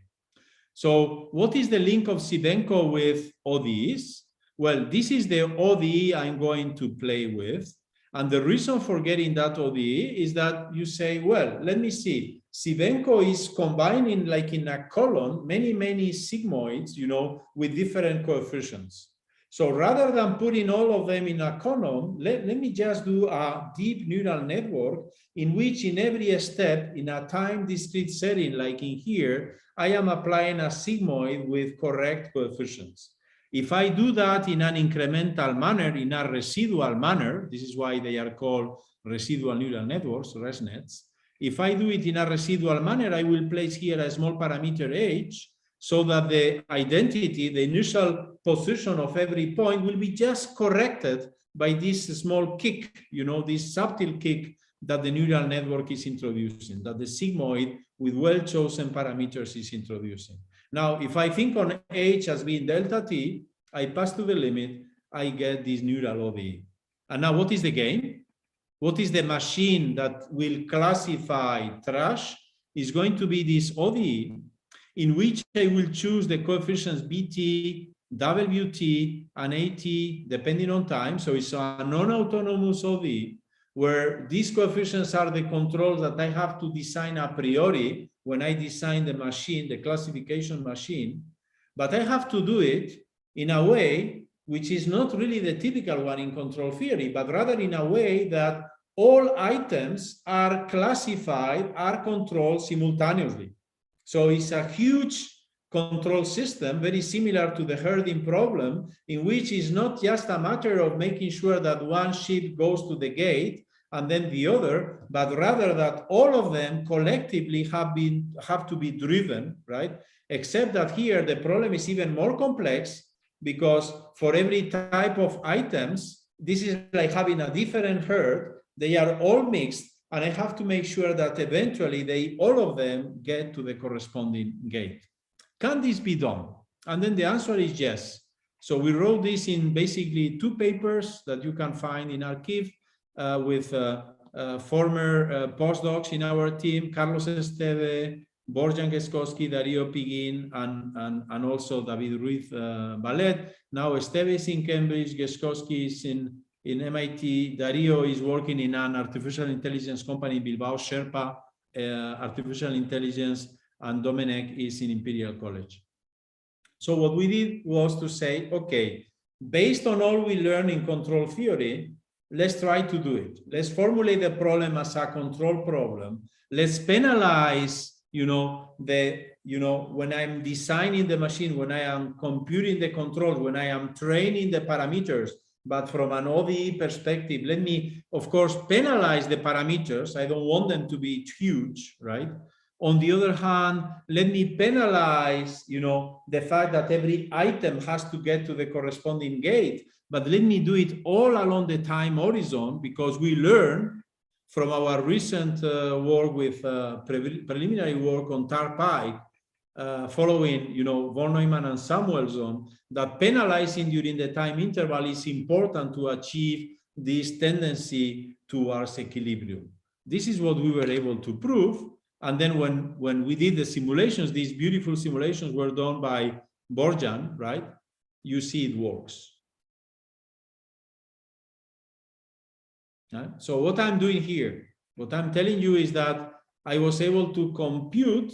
So what is the link of Sivenko with ODEs? Well, this is the ODE I'm going to play with. And the reason for getting that ODE is that you say, well, let me see. Sivenko is combining, like in a column, many sigmoids, you know, with different coefficients. So rather than putting all of them in a column, let me just do a deep neural network in which in every step in a time discrete setting, like in here, I am applying a sigmoid with correct coefficients. If I do that in an incremental manner, in a residual manner, this is why they are called residual neural networks, ResNets. If I do it in a residual manner, I will place here a small parameter h so that the identity, the initial position of every point will be just corrected by this small kick, you know, this subtle kick that the neural network is introducing, that the sigmoid with well-chosen parameters is introducing. Now, if I think on h as being delta t, I pass to the limit, I get this neural ODE. And now what is the game? What is the machine that will classify trash? is going to be this ODE, in which I will choose the coefficients BT, WT, and AT, depending on time. So it's a non-autonomous ODE, where these coefficients are the controls that I have to design a priori when I design the machine, the classification machine. But I have to do it in a way which is not really the typical one in control theory, but rather in a way that all items are classified, are controlled simultaneously. So it's a huge control system, very similar to the herding problem, in which it's not just a matter of making sure that one sheep goes to the gate and then the other, but rather that all of them collectively have to be driven, right? Except that here the problem is even more complex, because for every type of items, this is like having a different herd. They are all mixed, and I have to make sure that eventually all of them get to the corresponding gate. Can this be done? And then the answer is yes. So we wrote this in basically 2 papers that you can find in Archive with former postdocs in our team, Carlos Esteve, Borjan Geskowski, Dario Piguin, and also David Ruiz Ballet. Now Esteve is in Cambridge, Geskowski is in MIT, Dario is working in an artificial intelligence company in Bilbao, Sherpa Artificial Intelligence, and Domenech is in Imperial College. So what we did was to say, okay, based on all we learned in control theory, let's try to do it. Let's formulate the problem as a control problem. Let's penalize, when I'm designing the machine, when I am computing the controls, when I am training the parameters, but from an ODE perspective, let me, of course, penalize the parameters. I don't want them to be huge, right? On the other hand, let me penalize, the fact that every item has to get to the corresponding gate, but let me do it all along the time horizon, because we learn from our recent work with preliminary work on TARPy, following, von Neumann and Samuelson, that penalizing during the time interval is important to achieve this tendency towards equilibrium. This is what we were able to prove. And then when we did the simulations, these beautiful simulations were done by Borjan, right? You see it works. Right? So what I'm doing here, what I'm telling you is that I was able to compute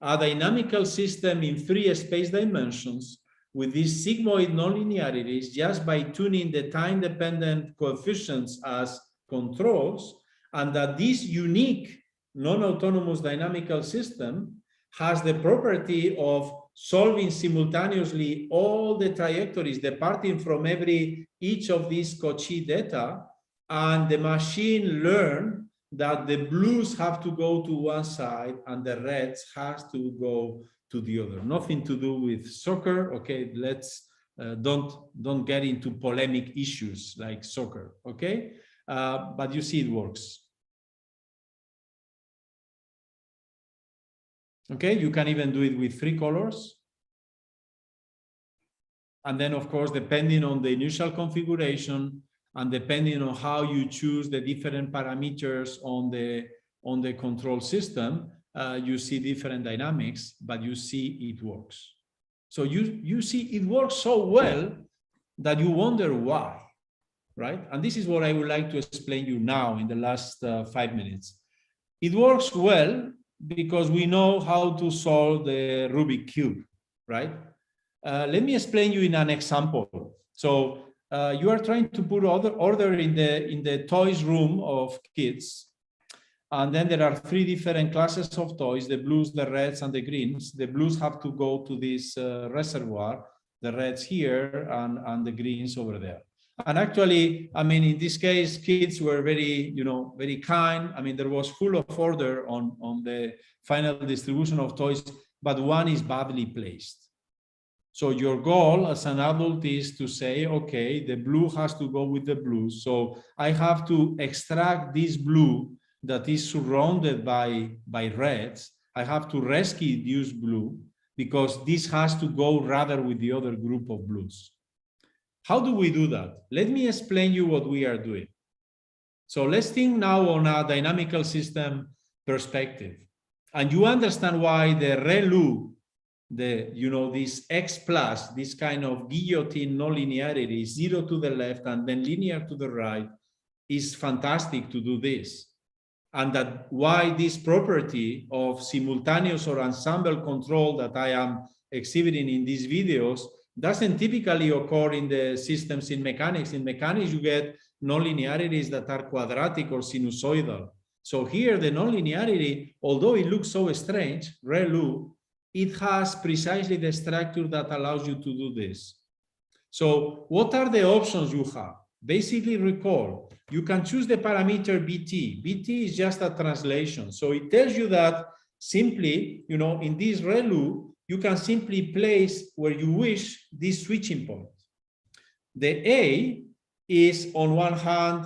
a dynamical system in 3 space dimensions with these sigmoid nonlinearities just by tuning the time-dependent coefficients as controls, and that this unique non-autonomous dynamical system has the property of solving simultaneously all the trajectories departing from each of these Cauchy data, and the machine learned that the blues have to go to one side and the reds has to go to the other. Nothing to do with soccer. Okay, let's don't get into polemic issues like soccer. Okay, but you see it works. Okay, you can even do it with 3 colors. And then, of course, depending on the initial configuration and depending on how you choose the different parameters on the control system, you see different dynamics, but you see it works. So you see it works so well that you wonder why, right? And this is what I would like to explain you now in the last 5 minutes. It works well because we know how to solve the Rubik cube, right? Let me explain you in an example. So you are trying to put order in the toys room of kids, and then there are 3 different classes of toys: the blues, the reds, and the greens. The blues have to go to this reservoir, the reds here, and the greens over there. And actually, I mean, in this case, kids were very, very kind. I mean, there was full of order on the final distribution of toys, but one is badly placed. So your goal as an adult is to say, okay, the blue has to go with the blues. So I have to extract this blue that is surrounded by reds. I have to rescue this blue because this has to go rather with the other group of blues. How do we do that? Let me explain you what we are doing. So let's think now on a dynamical system perspective. And you understand why the ReLU, this X plus, this kind of guillotine non-linearity, 0 to the left and then linear to the right, is fantastic to do this. And that why this property of simultaneous or ensemble control that I am exhibiting in these videos doesn't typically occur in the systems in mechanics. In mechanics, you get non-linearities that are quadratic or sinusoidal. So here, the non-linearity, although it looks so strange, ReLU, it has precisely the structure that allows you to do this. So what are the options you have? Basically, recall, you can choose the parameter BT. BT is just a translation. So it tells you that simply, in this ReLU, you can simply place where you wish this switching point. The A is on one hand,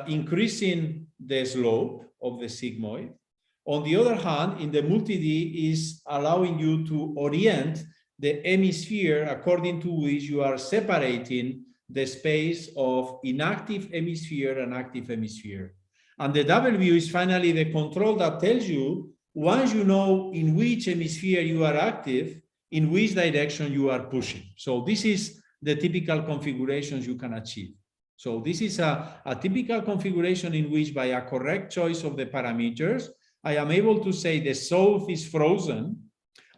increasing the slope of the sigmoid. On the other hand, in the multi-D is allowing you to orient the hemisphere according to which you are separating the space of inactive hemisphere and active hemisphere. And the W is finally the control that tells you, once you know in which hemisphere you are active, in which direction you are pushing. So this is the typical configurations you can achieve. So this is a typical configuration in which, by a correct choice of the parameters, I am able to say the south is frozen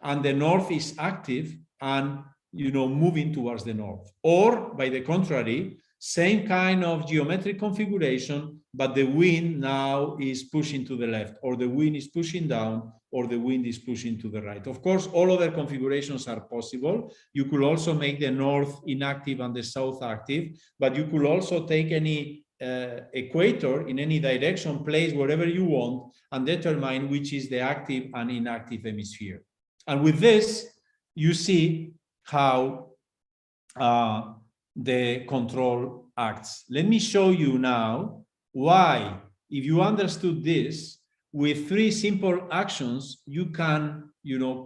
and the north is active and moving towards the north. Or by the contrary, same kind of geometric configuration, but the wind now is pushing to the left, or the wind is pushing down, or the wind is pushing to the right. Of course, all other configurations are possible. You could also make the north inactive and the south active, but you could also take any equator in any direction, place wherever you want, and determine which is the active and inactive hemisphere. And with this, you see how the control acts. Let me show you now why, if you understood this, with 3 simple actions, you can,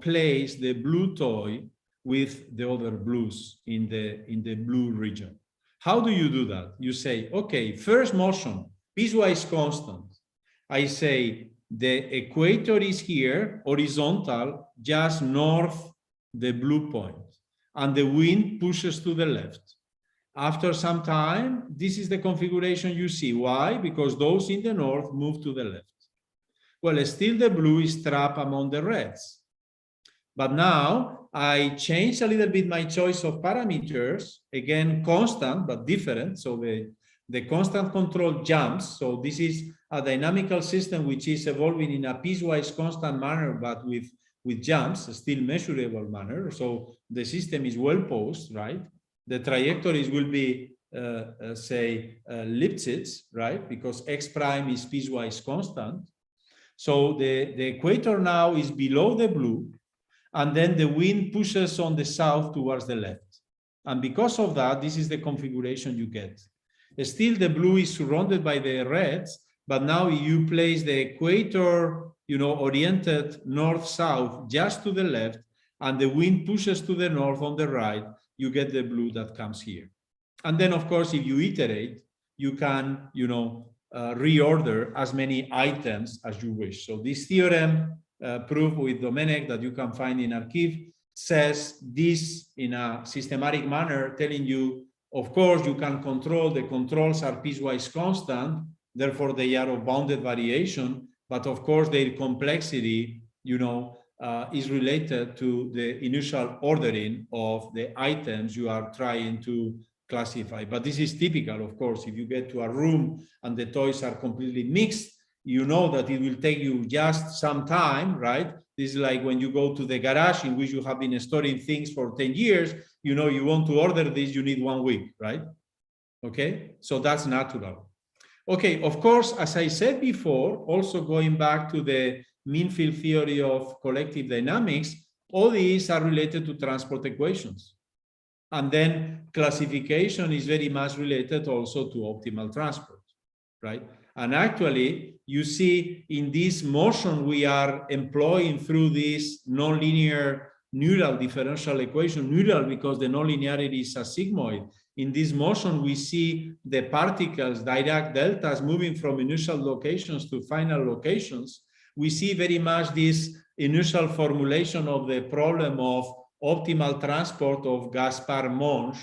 place the blue toy with the other blues in the blue region. How do you do that? You say, okay, first motion, piecewise constant. I say the equator is here, horizontal, just north the blue point, and the wind pushes to the left. After some time, this is the configuration you see. Why? Because those in the north move to the left. Well, still the blue is trapped among the reds. But now I change a little bit my choice of parameters, again, constant, but different. So the constant control jumps. So this is a dynamical system which is evolving in a piecewise constant manner, but with jumps, still measurable manner. So the system is well posed, right? The trajectories will be, say, Lipschitz, right? Because X prime is piecewise constant. So the equator now is below the blue, and then the wind pushes on the south towards the left. And because of that, this is the configuration you get. Still, the blue is surrounded by the reds, but now you place the equator, oriented north-south just to the left, and the wind pushes to the north on the right, you get the blue that comes here. And then, of course, if you iterate, you can, reorder as many items as you wish. So this theorem, proof with Domenech, that you can find in Archive, says this in a systematic manner, telling you, of course, you can control, the controls are piecewise constant, therefore they are of bounded variation, but of course their complexity, is related to the initial ordering of the items you are trying to classify. But this is typical, of course. If you get to a room and the toys are completely mixed, you know that it will take you just some time, right? This is like when you go to the garage in which you have been storing things for 10 years, you want to order this, you need 1 week, right? Okay, so that's natural. Okay, of course, as I said before, also going back to the mean field theory of collective dynamics, all these are related to transport equations. And then classification is very much related also to optimal transport, right? And actually, you see in this motion we are employing through this nonlinear neural differential equation, neural because the nonlinearity is a sigmoid. In this motion, we see the particles, Dirac deltas, moving from initial locations to final locations. we see very much this initial formulation of the problem of optimal transport of Gaspar Monge,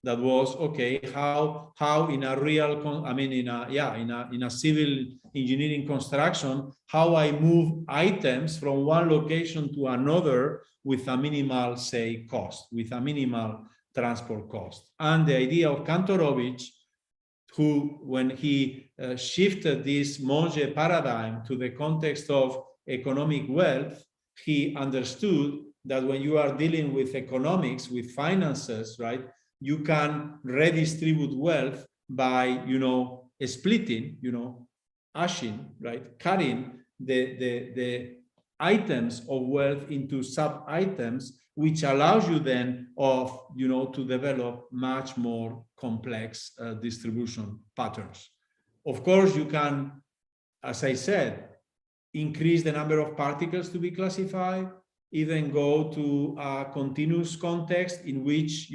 that was, okay, how in a real, in a civil engineering construction, how I move items from one location to another with a minimal, say, cost, with a minimal transport cost. And the idea of Kantorovich, who, when he shifted this Monge paradigm to the context of economic wealth, he understood that when you are dealing with economics, with finances, right, you can redistribute wealth by, splitting, ashing, right, cutting the items of wealth into sub-items, which allows you then to develop much more complex distribution patterns. Of course, you can, as I said, increase the number of particles to be classified, even go to a continuous context in which,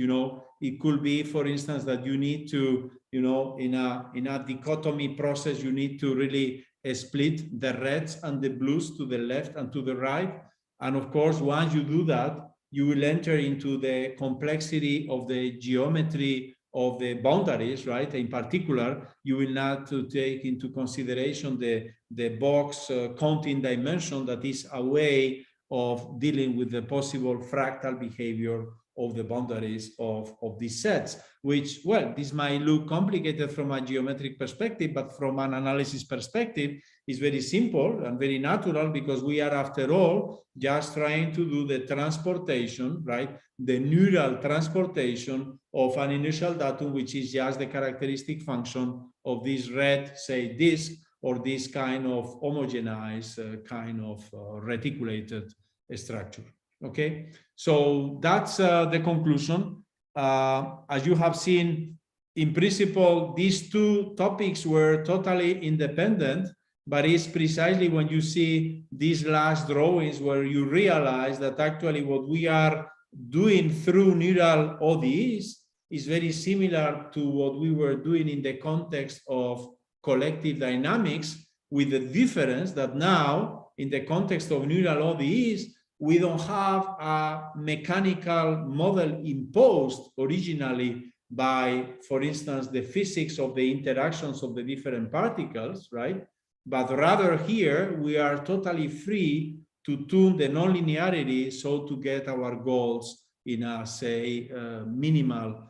it could be, for instance, that you need to, in a dichotomy process, you need to really split the reds and the blues to the left and to the right. And of course, once you do that, you will enter into the complexity of the geometry of the boundaries, right? In particular, you will need to take into consideration the box counting dimension that is a way of dealing with the possible fractal behavior of the boundaries of these sets, which, well, this might look complicated from a geometric perspective, but from an analysis perspective, is very simple and very natural, because we are, after all, just trying to do the transportation, right? The neural transportation of an initial datum, which is just the characteristic function of this red, say, disk, or this kind of homogenized, kind of reticulated structure. Okay, so that's the conclusion. As you have seen, in principle, these two topics were totally independent, but it's precisely when you see these last drawings where you realize that actually what we are doing through neural ODEs is very similar to what we were doing in the context of collective dynamics, with the difference that now, in the context of neural ODEs, we don't have a mechanical model imposed originally by, for instance, the physics of the interactions of the different particles, right? But rather here, we are totally free to tune the nonlinearity so to get our goals in a, say, minimal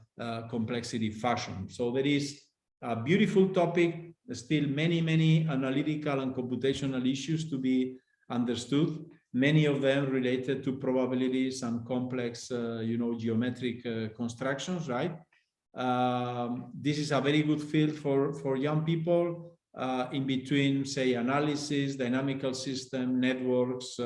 complexity fashion. So there is a beautiful topic, still many analytical and computational issues to be understood, many of them related to probabilities and complex, geometric constructions, right? This is a very good field for young people in between, say, analysis, dynamical system, networks,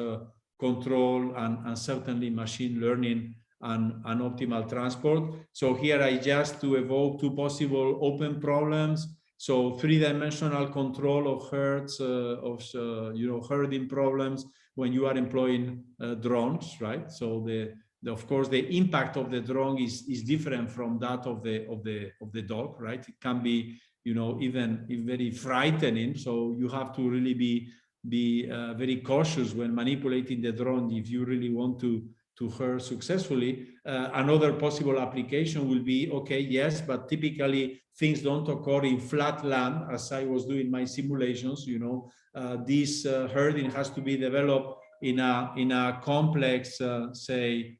control, and certainly machine learning and optimal transport. So here I just to evoke two possible open problems. So three-dimensional control of hertz, herding problems when you are employing drones, right? So of course the impact of the drone is different from that of the dog, right? It can be, even very frightening. So you have to really be very cautious when manipulating the drone if you really want to herd successfully. Another possible application will be, okay, yes, but typically things don't occur in flat land, as I was doing my simulations. This herding has to be developed in a complex, say,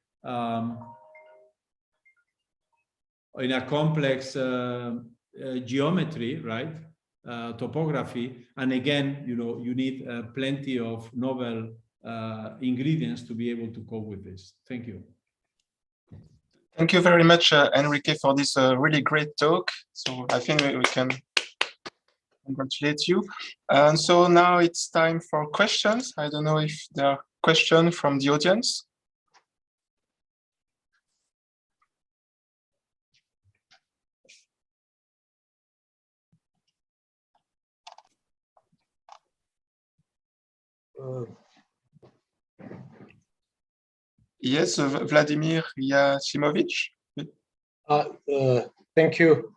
in a complex geometry, right? Topography, and again, you need plenty of novel ingredients to be able to cope with this. Thank you. Thank you very much, Enrique, for this really great talk. So I think we can congratulate you. And so now it's time for questions. I don't know if there are questions from the audience. Yes, Vladimir Yasimovic. Thank you.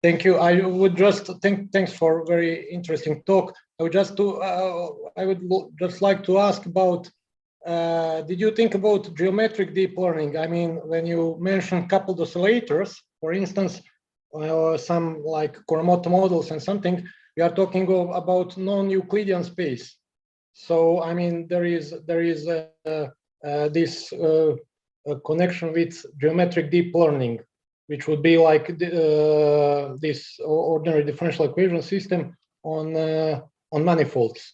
Thank you. I would just thanks for a very interesting talk. I would just like to ask about, did you think about geometric deep learning? I mean, when you mentioned coupled oscillators, for instance, some like Kuramoto models and something, we are talking about non-Euclidean space. So, I mean, there is this connection with geometric deep learning, which would be like this ordinary differential equation system on manifolds.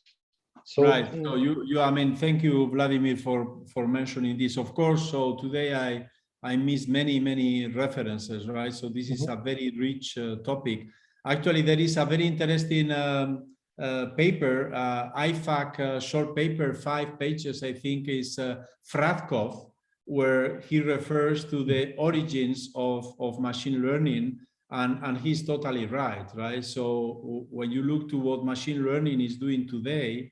So, right. So I mean, thank you, Vladimir, for mentioning this. Of course. So today I missed many references, right? So this is a very rich topic. Actually, there is a very interesting paper, IFAC short paper, 5 pages, I think, is Fratkov, where he refers to the origins of machine learning, and he's totally right? So when you look to what machine learning is doing today,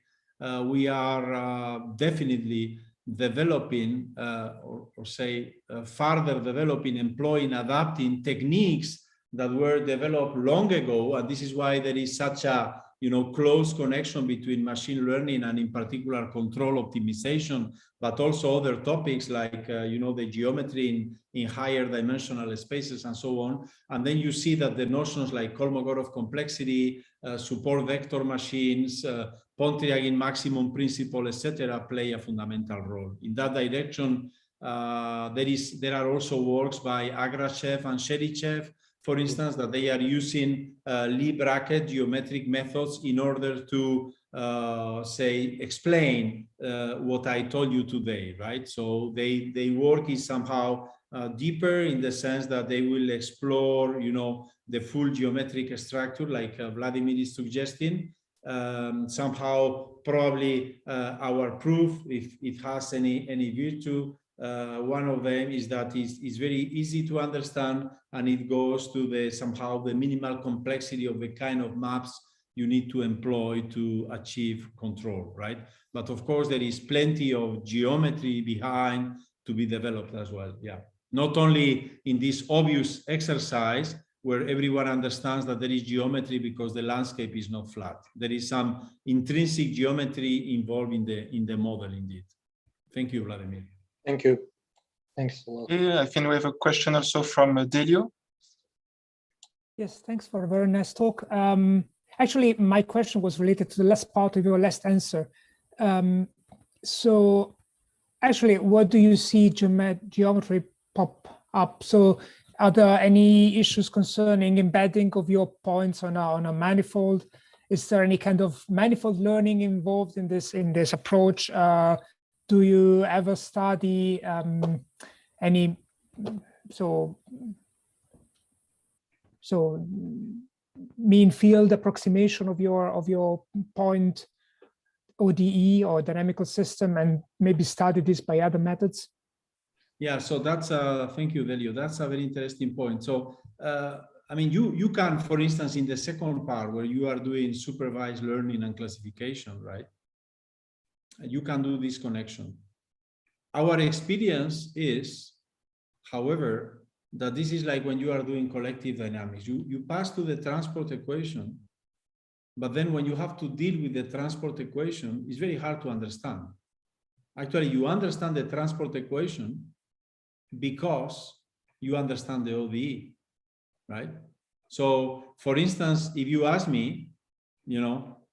we are definitely developing or say further developing, employing, adapting techniques that were developed long ago, and this is why there is such a close connection between machine learning and in particular control optimization, but also other topics like the geometry in higher dimensional spaces and so on. And then you see that the notions like Kolmogorov complexity, support vector machines, Pontryagin maximum principle, etc., play a fundamental role. In that direction, there are also works by Agrachev and Sherichev, for instance, that they are using Lie bracket geometric methods in order to say explain what I told you today, right? So they work is somehow deeper in the sense that they will explore, the full geometric structure, like Vladimir is suggesting. Somehow, probably our proof, if it has any virtue, one of them is that it's very easy to understand, and it goes to somehow the minimal complexity of the kind of maps you need to employ to achieve control, right? But of course, there is plenty of geometry behind to be developed as well. Yeah, not only in this obvious exercise where everyone understands that there is geometry because the landscape is not flat. There is some intrinsic geometry involved in the model, indeed. Thank you, Vladimir. Thank you. Thanks a lot. Yeah, I think we have a question also from Delio. Yes, thanks for a very nice talk. Actually, my question was related to the last part of your last answer. So actually, what do you see geometry pop up? So are there any issues concerning embedding of your points on a manifold? Is there any kind of manifold learning involved in this approach? Do you ever study any mean field approximation of your point ODE or dynamical system, and maybe study this by other methods? Yeah, so that's thank you, Delio. That's a very interesting point. So I mean, you can, for instance, in the second part where you are doing supervised learning and classification, right? You can do this connection. Our experience is, however, that this is like when you are doing collective dynamics. You pass to the transport equation, but then when you have to deal with the transport equation, it's very hard to understand. Actually, you understand the transport equation because you understand the ODE, right? So, for instance, if you ask me,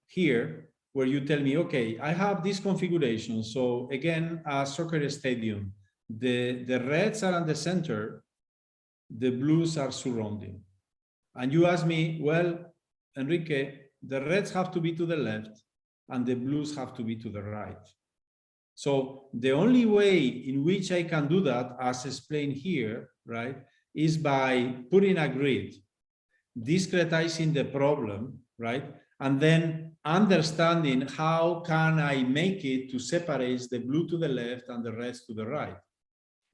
here, where you tell me, okay, I have this configuration. So again, a soccer stadium, the reds are on the center, the blues are surrounding. And you ask me, well, Enrique, the reds have to be to the left and the blues have to be to the right. So the only way in which I can do that, as explained here, right, is by putting a grid, discretizing the problem, right, and then understanding how can I make it to separate the blue to the left and the reds to the right.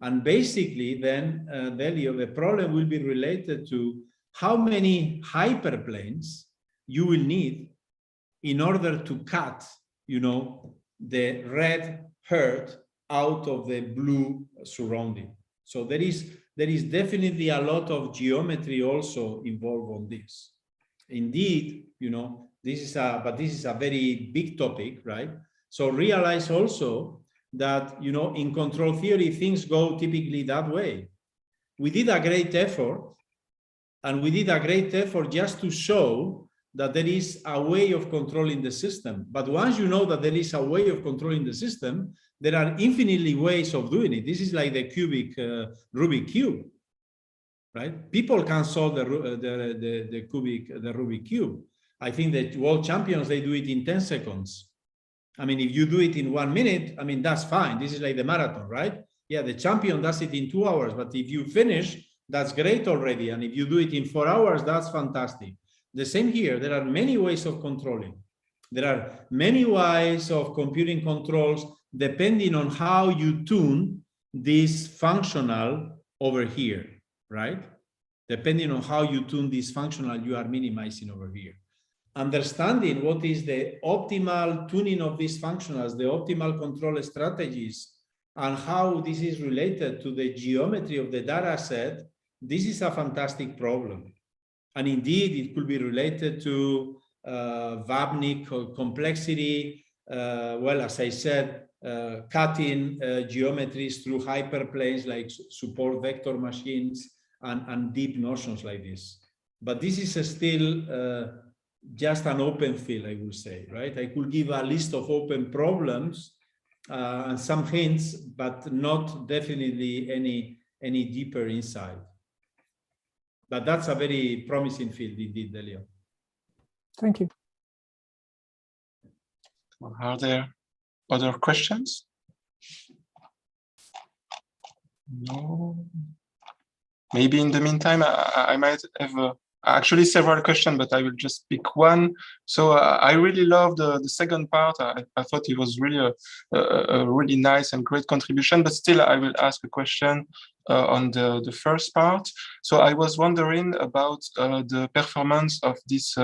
And basically then, Delio, the problem will be related to how many hyperplanes you will need in order to cut, the red herd out of the blue surrounding. So there is definitely a lot of geometry also involved on this. Indeed, This is a very big topic, right? So realize also that, you know, in control theory, things go typically that way. We did a great effort, and we did a great effort just to show that there is a way of controlling the system. But once you know that there is a way of controlling the system, there are infinitely ways of doing it. This is like the Rubik cube, right? People can solve the Rubik cube. I think that world champions, they do it in 10 seconds. I mean, if you do it in 1 minute, I mean, that's fine. This is like the marathon, right? Yeah, the champion does it in 2 hours, but if you finish, that's great already. And if you do it in 4 hours, that's fantastic. The same here. There are many ways of controlling. There are many ways of computing controls depending on how you tune this functional over here, right? Depending on how you tune this functional, you are minimizing over here. Understanding what is the optimal tuning of these functionals, the optimal control strategies, and how this is related to the geometry of the data set, this is a fantastic problem. And indeed, it could be related to Vabnik complexity, well, as I said, cutting geometries through hyperplanes like support vector machines and deep notions like this. But this is still just an open field, I would say, right? I could give a list of open problems and some hints, but not definitely any deeper insight. But that's a very promising field indeed, Delio. Thank you. Are there other questions? No. Maybe in the meantime, I might have actually several questions, but I will just pick one. So I really loved the second part. I thought it was really a really nice and great contribution, but still I will ask a question on the first part. So I was wondering about the performance of this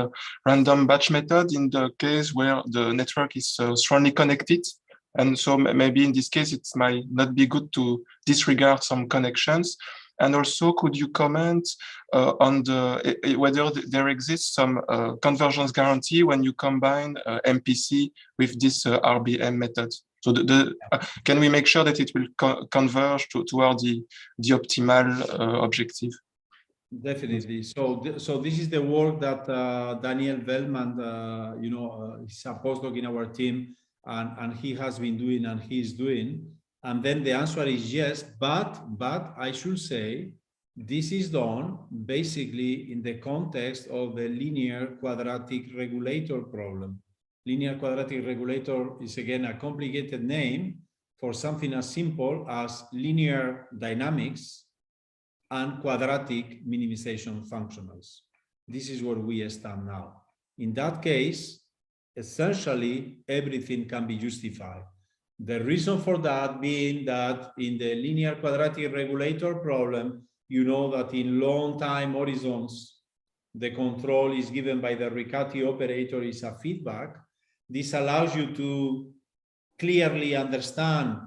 random batch method in the case where the network is strongly connected. And so maybe in this case, it might not be good to disregard some connections. And also, could you comment on whether there exists some convergence guarantee when you combine MPC with this RBM method? So can we make sure that it will converge toward the optimal objective? Definitely. So this is the work that Daniel Wellman, you know, is a postdoc in our team, and he has been doing and he's doing. And then the answer is yes, but I should say this is done basically in the context of the linear quadratic regulator problem. Linear quadratic regulator is again a complicated name for something as simple as linear dynamics and quadratic minimization functionals. This is where we stand now. In that case, essentially everything can be justified. The reason for that being that in the linear quadratic regulator problem, you know that in long time horizons, the control is given by the Riccati operator is a feedback. This allows you to clearly understand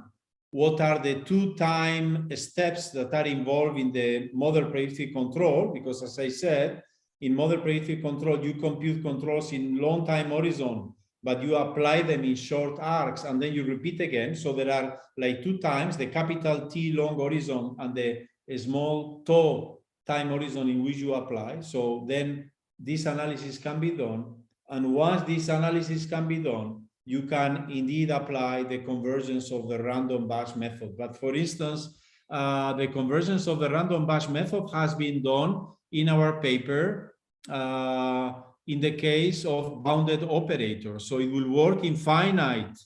what are the 2 time steps that are involved in the model predictive control, because as I said, in model predictive control, you compute controls in long time horizon, but you apply them in short arcs and then you repeat again. So there are like 2 times, the capital T long horizon and the small tau time horizon in which you apply. So then this analysis can be done. And once this analysis can be done, you can indeed apply the convergence of the random batch method. But for instance, the convergence of the random batch method has been done in our paper in the case of bounded operators. So it will work in finite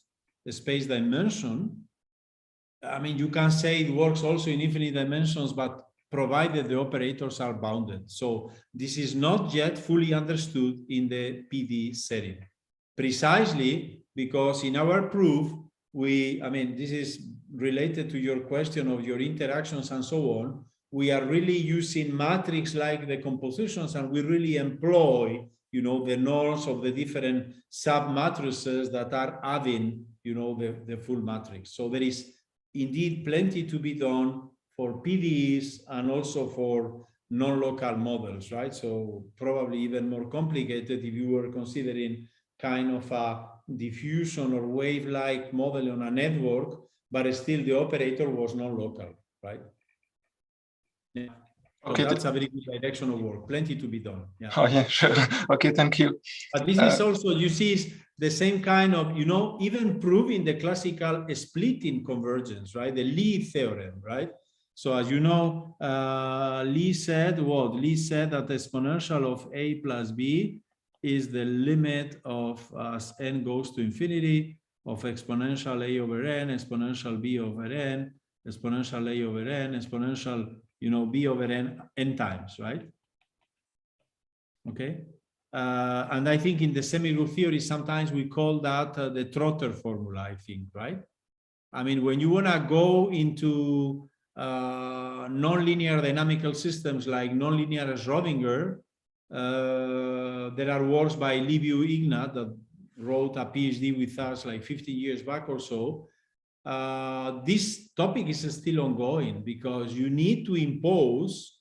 space dimension. I mean, you can say it works also in infinite dimensions, but provided the operators are bounded. So this is not yet fully understood in the PD setting. Precisely because in our proof, I mean, this is related to your question of your interactions and so on. We are really using matrix like the compositions, and we really employ, you know, the norms of the different sub-matrices that are adding, you know, the full matrix. So there is indeed plenty to be done for PDEs and also for non-local models, right? So probably even more complicated if you were considering kind of a diffusion or wave-like model on a network, but still the operator was non-local, right? Yeah. So Okay, that's a very good direction of work. Plenty to be done. Yeah. Oh yeah, sure. Okay, thank you. But this is also, you see, the same kind of, you know, even proving the classical splitting convergence, right? The Lee theorem, right? So as you know, Lee said what? Lee said that the exponential of a plus b is the limit of, as n goes to infinity, of exponential a over n, exponential b over n, exponential a over n, exponential, you know, b over n times, right? Okay. And I think in the semi-group theory, sometimes we call that the Trotter formula, I think, right? I mean, when you want to go into nonlinear dynamical systems like nonlinear Schrodinger, there are works by Liviu Ignat that wrote a PhD with us like 15 years back or so. This topic is still ongoing because you need to impose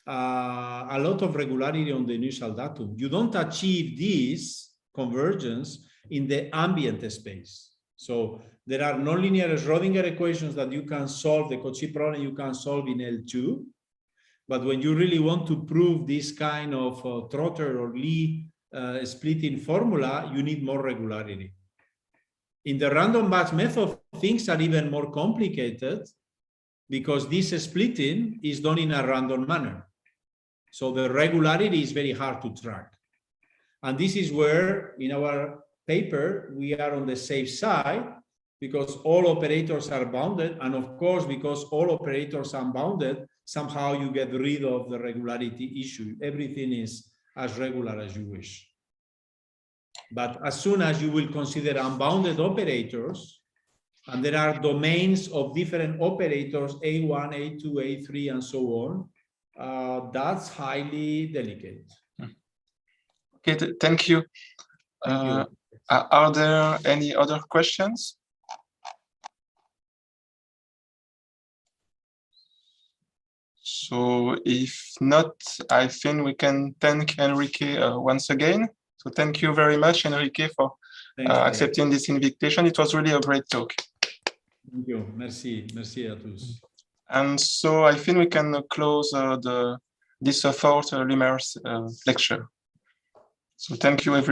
a lot of regularity on the initial datum. You don't achieve this convergence in the ambient space. So there are nonlinear Schrodinger equations that you can solve, the Cauchy problem you can solve in L2. But when you really want to prove this kind of Trotter or Lee splitting formula, you need more regularity. In the random batch method, things are even more complicated because this splitting is done in a random manner. So the regularity is very hard to track. And this is where, in our paper, we are on the safe side because all operators are bounded. And of course, because all operators are bounded, somehow you get rid of the regularity issue. Everything is as regular as you wish. But as soon as you will consider unbounded operators, and there are domains of different operators, A1, A2, A3, and so on, that's highly delicate. Okay, thank you. Thank you. Are there any other questions? So if not, I think we can thank Enrique once again. So thank you very much, Enrique, for accepting this invitation. It was really a great talk. Thank you. Merci. Merci à tous. And so I think we can close this fourth Lumer lecture. So thank you, everybody.